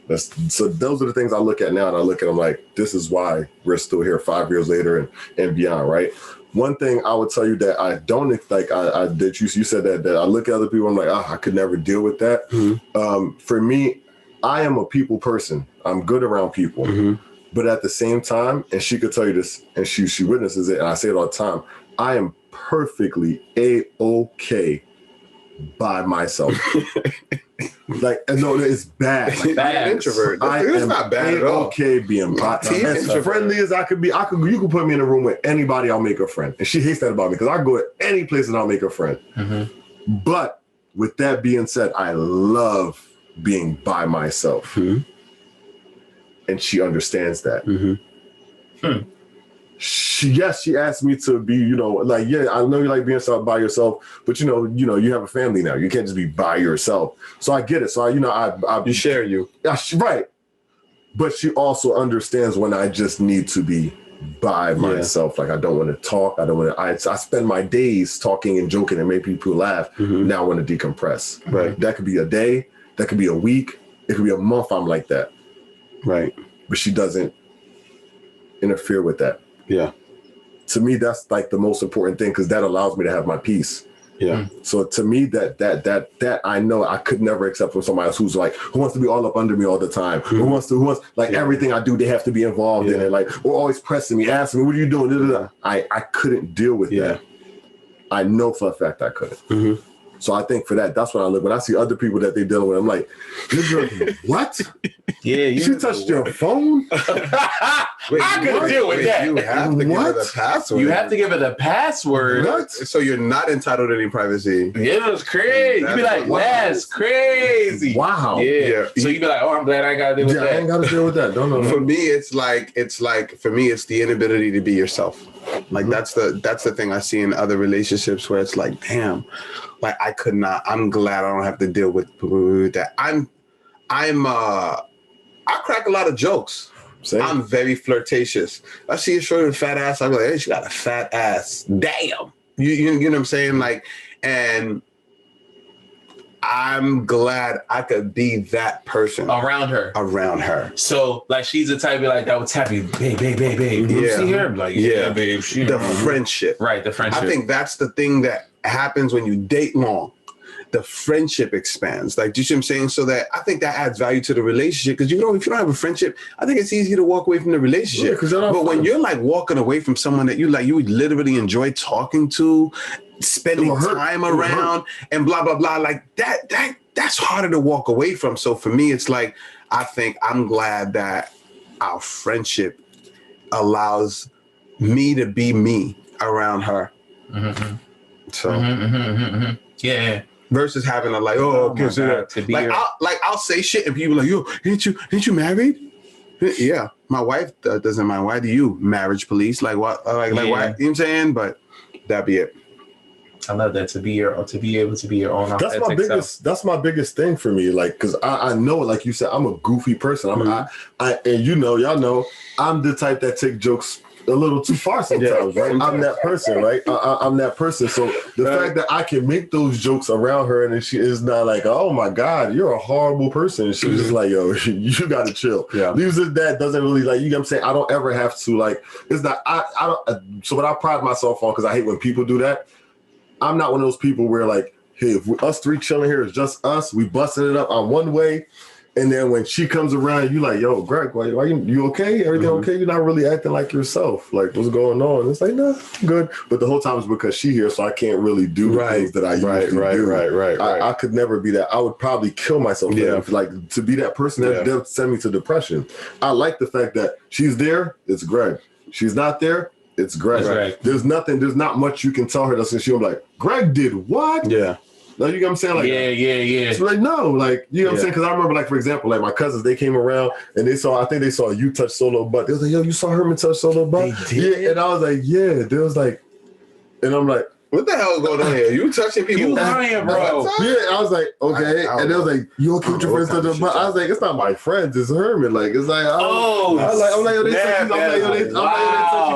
Like, so those are the things I look at now, and I look at them like, this is why we're still here 5 years later and beyond, right? One thing I would tell you that I don't like, you said that I look at other people, I'm like, I could never deal with that. For me, I am a people person. I'm good around people, but at the same time, and she could tell you this, and she witnesses it, and I say it all the time, I am perfectly A-OK by myself. Like, no, it's bad. Like, bad introvert. It's not bad at all. Okay, being as friendly as I could be. You can put me in a room with anybody, I'll make a friend. And she hates that about me, because I go to any place and I'll make a friend. But with that being said, I love being by myself, and she understands that. She asked me to be, like, I know you like being by yourself, but you have a family now. You can't just be by yourself. So I get it. So you share right. But she also understands when I just need to be by myself. Like, I don't want to talk. I spend my days talking and joking and make people laugh. Now I want to decompress. Right. That could be a day. That could be a week. It could be a month. I'm like that. Right. But she doesn't interfere with that. Yeah. To me, that's like the most important thing, because that allows me to have my peace. Yeah. So to me, that I know I could never accept from somebody else who's like, who wants to be all up under me all the time, who wants like everything I do, they have to be involved in it, like, or always pressing me, asking me, what are you doing? I couldn't deal with that. I know for a fact I couldn't. So I think for that, that's what I look. When I see other people that they dealing with, I'm like, what? Yeah, you touched your phone? I couldn't deal with that. You have to give her the password. You have to give her the password. What? So you're not entitled to any privacy. Yeah, it was crazy. You be like, that's crazy. Wow. Yeah. So you be like, oh, I'm glad I got to deal with that. I ain't got to deal with that. No. For me, it's like for me, it's the inability to be yourself. Like that's the thing I see in other relationships where it's like, damn, like I could not. I'm glad I don't have to deal with that. I crack a lot of jokes. Same. I'm very flirtatious. I see a short and fat ass. I'm like, hey, she got a fat ass. Damn. You know what I'm saying? Like, and I'm glad I could be that person around her. So like she's the type of like that would tap you, babe. You see her? Like, yeah, babe. The friendship. Right, the friendship. I think that's the thing that happens when you date long. The friendship expands. Like, do you see what I'm saying? So that I think that adds value to the relationship. Because if you don't have a friendship, I think it's easy to walk away from the relationship. Yeah, but when you're like walking away from someone that you would literally enjoy talking to, spending time around, and blah blah blah, like that's harder to walk away from. So for me, it's like I think I'm glad that our friendship allows me to be me around her. So yeah. Versus having a like, I'll say shit and people are like, yo, ain't you married? Yeah, my wife doesn't mind. Why do you? Marriage police? Like what? Like why? You know what I'm saying? But that'd be it. I love that to be able to be your own. That's my biggest thing for me. Like, because I know, like you said, I'm a goofy person. And y'all know, I'm the type that take jokes a little too far sometimes, right? I'm that person, right? I'm that person. So the fact that I can make those jokes around her and she is not like, oh my God, you're a horrible person. And she's just like, yo, you gotta chill. Yeah. Leaves it that doesn't really like, you know what I'm saying? I don't ever have to like, it's not, I don't, so what I pride myself on, because I hate when people do that, I'm not one of those people where like, hey, if us three chilling here is just us, we busting it up on one way. And then when she comes around, you like, yo, Greg, why you okay? Everything okay? You're not really acting like yourself. Like, what's going on? It's like, nah, I'm good. But the whole time is because she here, so I can't really do the things that I usually do. Right. I could never be that. I would probably kill myself. Like, to be that person, that send me to depression. I like the fact that she's there, it's Greg. She's not there, it's Greg. Right. There's not much you can tell her that's she'll be like, Greg did what? Yeah. Like, you know what I'm saying? Like, yeah. So like, no, like, you know what I'm saying? Because I remember, like, for example, like my cousins, they came around and I think they saw you touch Solo butt. They was like, yo, you saw Herman touch Solo butt? Yeah. And I was like, yeah. They was like, and I'm like, what the hell is going on here? You touching people? You lying, bro. Yeah, I was like, okay. And they was like, you okay with your friends touching the butt? I was like, it's not my friends, it's Herman. Like, it's like, I'm like, yo, they touch you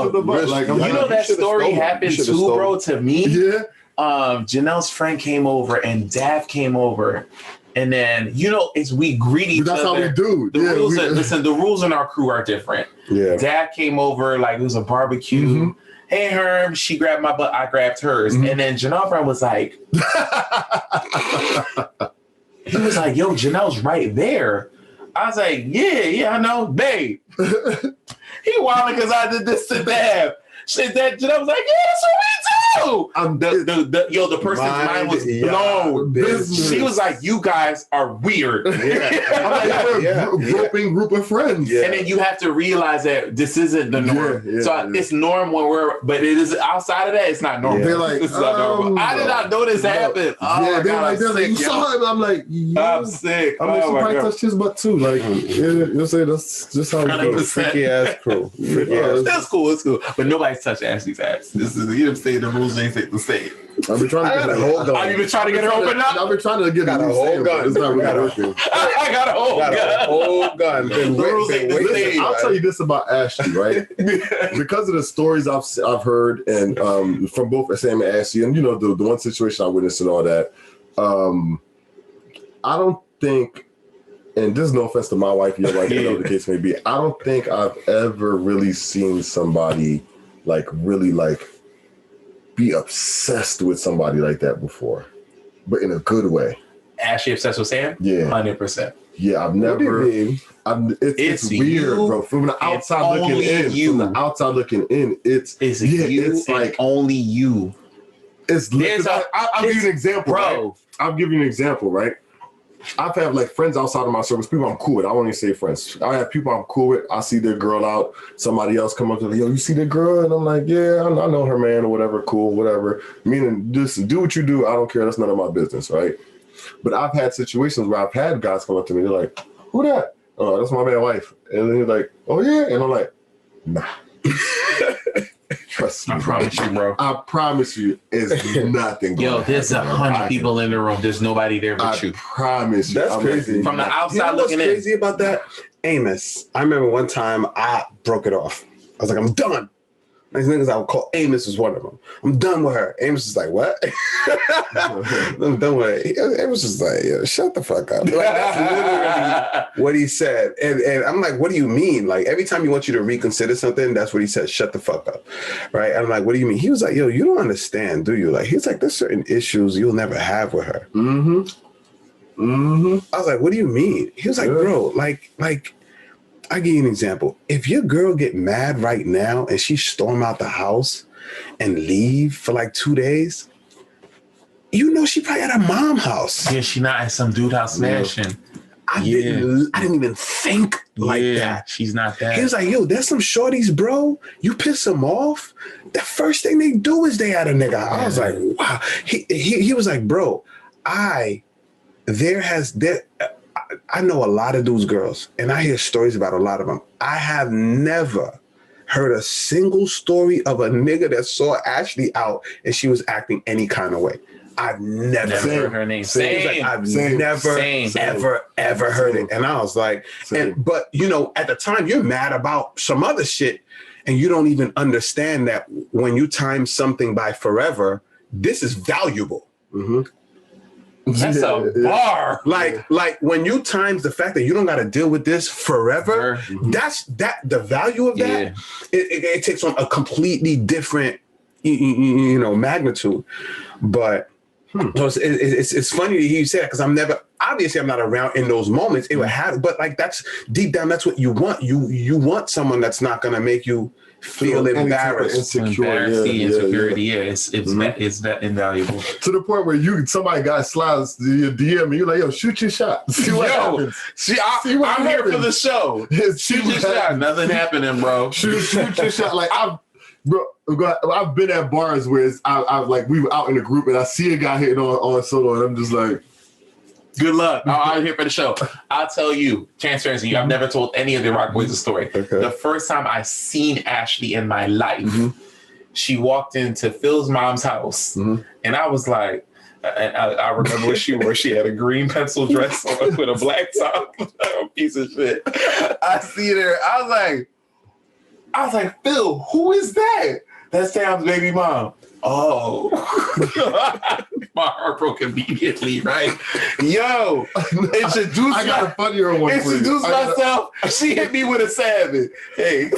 to the butt. Like, you know that story happened too, bro, to me? Yeah. Janelle's friend came over and Dav came over, and then we greet each other. That's how we do. The rules in our crew are different. Yeah. Dav came over like it was a barbecue. Mm-hmm. Hey Herm, she grabbed my butt, I grabbed hers, and then Janelle's friend was like, he was like, yo, Janelle's right there. I was like, yeah, I know, babe. He wilding because I did this to Dav. Shit, that Janelle was like, yeah, that's what we do. The person's mind was blown. She was like, you guys are weird. Yeah. Groping group of friends. Yeah. And then you have to realize that this isn't the norm. It's norm but it is outside of that, it's not normal. They're like, this is not normal. I did not know this happened. They're like, you saw him. I'm like, I'm sick. I'm like, she probably touched his butt too. Like, you'll say that's just how it goes. Freaky ass crew. That's cool. It's cool. But nobody's touched Ashley's ass. This is, you know what I'm saying? The rules ain't the same. I've been trying to get her hold gun. You've been trying to get her open up? I've been trying to get her whole gun. It's not really working. I got a whole gun. I'll tell you this about Ashley, right? Because of the stories I've heard and from both Sam and Ashley, and the one situation I witnessed and all that, I don't think, and this is no offense to my wife, your wife, whatever the case may be, I don't think I've ever really seen somebody like really like be obsessed with somebody like that before, but in a good way. Ashley obsessed with Sam? Yeah. 100%. Yeah, I've never. It's weird, bro. From the outside looking in, it's like only you. I'll give you an example, bro. Right? I'll give you an example, right? I've had like friends outside of my circles, people I'm cool with. I won't even say friends. I have people I'm cool with. I see their girl out. Somebody else come up to me, yo, you see the girl? And I'm like, yeah, I know her, man, or whatever. Cool, whatever. Meaning, just do what you do. I don't care. That's none of my business, right? But I've had situations where I've had guys come up to me. They're like, who that? Oh, that's my man wife. And then he's like, oh, yeah. And I'm like, nah. Trust me. I promise you, bro. I promise you, it's nothing. Yo, there's 100 people in the room. There's nobody there but you. I promise you. That's crazy. From the outside looking in. What's crazy about that? Amos. I remember one time I broke it off. I was like, I'm done. These niggas I would call Amos was one of them. I'm done with her. Amos is like, what? I'm done with her. Amos was like, yo, shut the fuck up. Like, that's literally what he said. And I'm like, what do you mean? Like, every time he wants you to reconsider something, that's what he said, shut the fuck up. Right? And I'm like, what do you mean? He was like, yo, you don't understand, do you? Like, he's like, there's certain issues you'll never have with her. I was like, what do you mean? He was like, bro, like, I'll give you an example. If your girl get mad right now and she storm out the house and leave for like 2 days, you know she probably at her mom's house. Yeah, she not at some dude house smashing. I didn't even think like that. She's not that. He was like, yo, there's some shorties, bro. You piss them off, the first thing they do is they at a nigga. I was like, wow. He was like, bro, I know a lot of those girls, and I hear stories about a lot of them. I have never heard a single story of a nigga that saw Ashley out and she was acting any kind of way. I've never heard her name. I've never ever heard it. And I was like, but you know, at the time you're mad about some other shit, and you don't even understand that when you time something by forever, this is valuable. That's a bar. Like when you times the fact that you don't got to deal with this forever, that's the value of that. It takes on a completely different, magnitude. But so it's funny to hear you say that, because I'm not around in those moments. It would have, but like that's deep down, that's what you want. You want someone that's not gonna make you feel embarrassed, insecurity. It's that invaluable to the point where somebody got slides to your DM and you're like, yo, shoot your shot. See what happens. I'm here for the show. Shoot your shot. Nothing happening, bro. Shoot your shot. Like I've been at bars where I've like we were out in a group and I see a guy hitting on solo and I'm just like, good luck. I'm here for the show. I'll tell you, transparency, I've never told any of the Rock Boys a story. Okay. The first time I seen Ashley in my life, she walked into Phil's mom's house, and I was like, and I remember what she wore. She had a green pencil dress on with a black top. A piece of shit. I see her. I was like, Phil, who is that? That's Sam's baby mom. Oh, my heart broke immediately, right? Yo, I got a funnier one. Introduce myself. She hit me with a 7. Hey,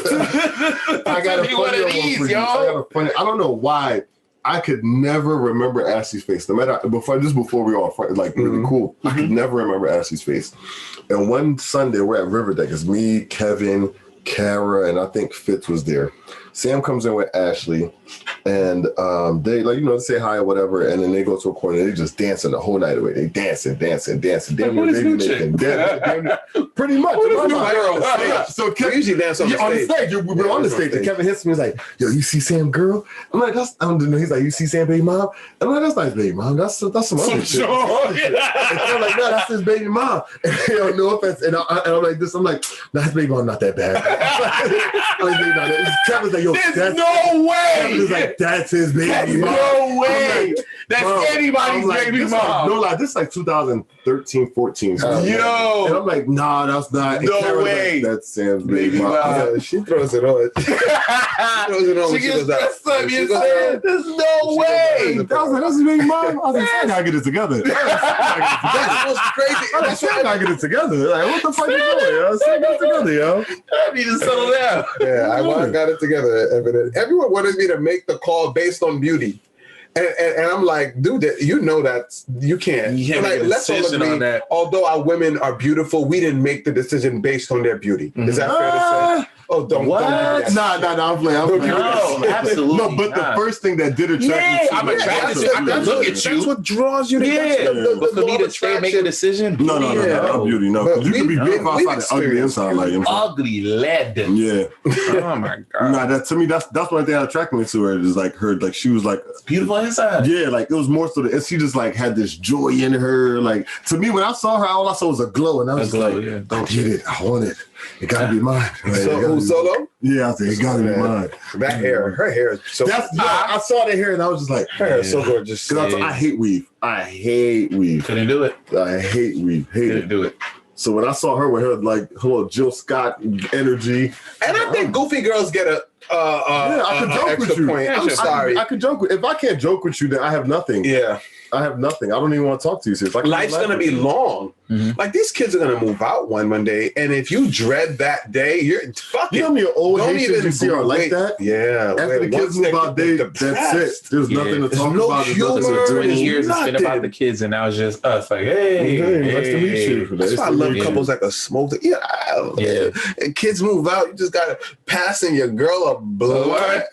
I got a funnier one for you. I don't know why I could never remember Ashley's face. No matter before we all like really cool. I could never remember Ashley's face. And one Sunday we're at Riverdeck. It's me, Kevin, Kara, and I think Fitz was there. Sam comes in with Ashley, and they say hi or whatever, and then they go to a corner. And they just dancing the whole night away. They dancing. Damn near baby making. Pretty much. So Kevin usually dance on the stage. We're on the stage, and Kevin hits me. He's like, "Yo, you see Sam, girl?" I'm like, "That's." He's like, "You see Sam, baby mom?" I'm like, "That's not baby mom. That's some other shit." And I'm like, "No, that's his baby mom." And no offense. And I'm like this. I'm like, "No, his baby mom not that bad." Kevin's like, yo, there's no way. Kevin's like, that's his baby mom. No way. That's anybody's baby mom. No, like this is like 2013, 14. Yo. And I'm like, nah, that's not. No way. Like, that's Sam's baby mom. Yeah, she throws it on. She throws it on when she goes out. There's no way. I was like, that's his baby mom. I was like, I gotta get it together. That's what's crazy. That's why I gotta get it together. Like, what the fuck you doing, yo? Say get it together, yo. I need to settle down. Yeah, I got it together. Everyone wanted me to make the call based on beauty. And I'm like, dude, you know that you can't. You can't like, make a decision on that. Although our women are beautiful, we didn't make the decision based on their beauty. Is that fair to say? Oh, don't. What? Nah, I'm playing. No, absolutely. No, but the first thing that did attract me to I'm attracted to. I can look at you. That's what draws you to But for me to stay make a decision, no, beauty. No, you can be beautiful outside and ugly inside. Like ugly lead. Yeah. Oh my god. Nah, that to me, that's one thing that attracted me to her. Is like her, like she was like beautiful inside. Yeah, like it was more so that she just like had this joy in her. Like to me, when I saw her, all I saw was a glow, and I was like, "Don't get it. I want it. It gotta be mine." Like, Solo? Yeah, I said it gotta be mine. That hair, her hair is so. I saw the hair, and I was just like, her hair is so gorgeous. Because I hate weave. I hate weave. Couldn't do it. I hate weave. Couldn't do it. So when I saw her with her like her little Jill Scott energy, and I think goofy girls get a I could joke with you. Point. I'm sorry. I could joke with. If I can't joke with you, then I have nothing. Yeah. I have nothing. I don't even want to talk to you. Like, life's gonna be long. Mm-hmm. Like these kids are gonna move out one day, and if you dread that day, you're fucking. You know how many old Haitians you see are like that? Yeah. After the kids move out, that's it. There's nothing to talk about. There's nothing to do. 20 years it's been about the kids, and now it's just us. Like, hey, nice to meet you. That's why I love couples like a smoke. Yeah. And kids move out, you just gotta passing your girl a blunt.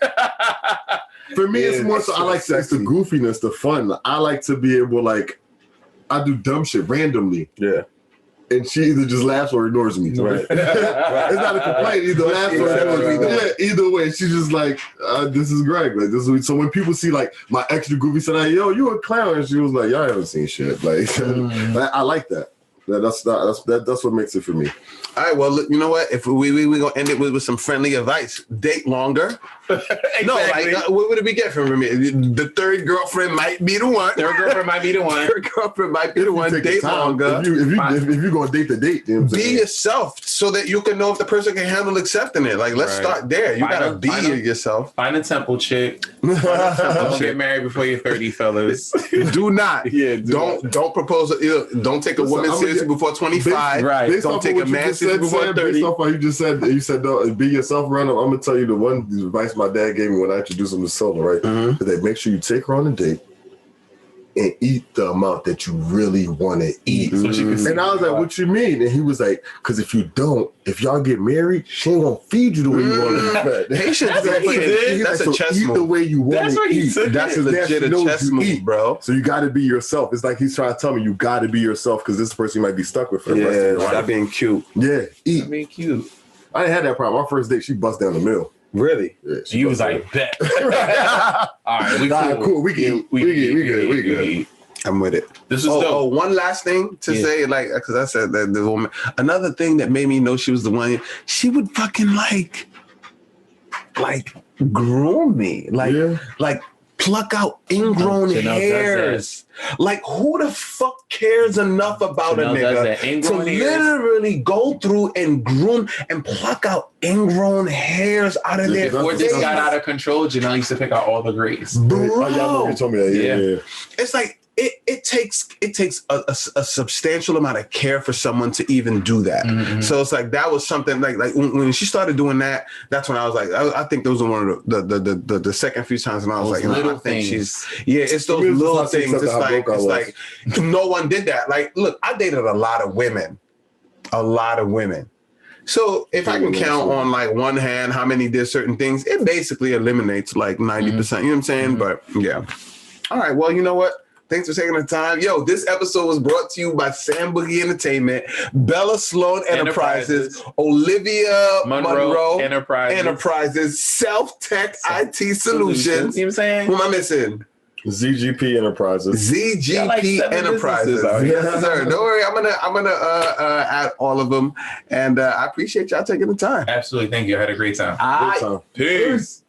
For me, it's more so I like it's the goofiness, the fun. I like to be able, like, I do dumb shit randomly. Yeah. And she either just laughs or ignores me. Right. It's not a complaint. Either laughs or ignores me. Yeah, either way. She's just like, this is Greg. Like, this is. So when people see, like, my extra goofy side, like, yo, you a clown. And she was like, y'all haven't seen shit. Like, I like that. That's what makes it for me. All right, well, you know what? If we gonna end it with some friendly advice, date longer. Exactly. No, like what would it be different from me? The third girlfriend might be the one. Third girlfriend might be the one. Third girlfriend might be the one. Date longer. If you gonna date the date, then be yourself so that you can know if the person can handle accepting it. Like, let's start there. You gotta be yourself. Find a temple chick. Don't get married before you're 30, fellas. Do not. Yeah. Don't propose. Don't take a woman seriously before 25. Right. Don't take a man seriously before 30. Based off how you said no, be yourself around them. I'm gonna tell you the one advice my dad gave me when I introduced him to Solo, right? Mm-hmm. That make sure you take her on a date and eat the amount that you really want to eat. So and I was like, what you mean? And he was like, because if you don't, if y'all get married, she ain't gonna feed you the way you want to eat. Haitians, that's a chess move. Eat the way you want to eat. That's a legit chess move, bro. So you got to be yourself. It's like he's trying to tell me you got to be yourself because this person you might be stuck with for the rest of your life. Stop being cute. Yeah, eat. Stop being cute. I didn't have that problem. Our first date, she bust down the middle. Really? Yeah, you was like, bet. All right, cool. We good. I'm with it. This is dope. Oh, one last thing to say, like, because I said that the woman. Another thing that made me know she was the one. She would fucking like groom me, like pluck out ingrown hairs. Like, who the fuck cares enough about a nigga to literally go through and groom and pluck out ingrown hairs out of their face? Before this got out of control, Janelle used to pick out all the grays. Bro, you told me that. Yeah. It's like it takes a substantial amount of care for someone to even do that. Mm-hmm. So it's like that was something like when she started doing that, that's when I was like, I think those were one of the second few times, and I was like, I think she's it's those little things. It's like no one did that. Like, look, I dated a lot of women. So if I can count on like one hand how many did certain things, it basically eliminates like 90%. You know what I'm saying? Mm-hmm. But yeah. All right. Well, you know what? Thanks for taking the time. Yo, this episode was brought to you by Sam Boogie Entertainment, Bella Sloan Enterprises, Olivia Monroe Enterprises, Self-Tech IT Solutions. You know what I'm saying? Who am I missing? ZGP Enterprises. Enterprises. Yes, sir. Don't worry, I'm gonna add all of them, and I appreciate y'all taking the time. Absolutely, thank you. I had a great time. Peace.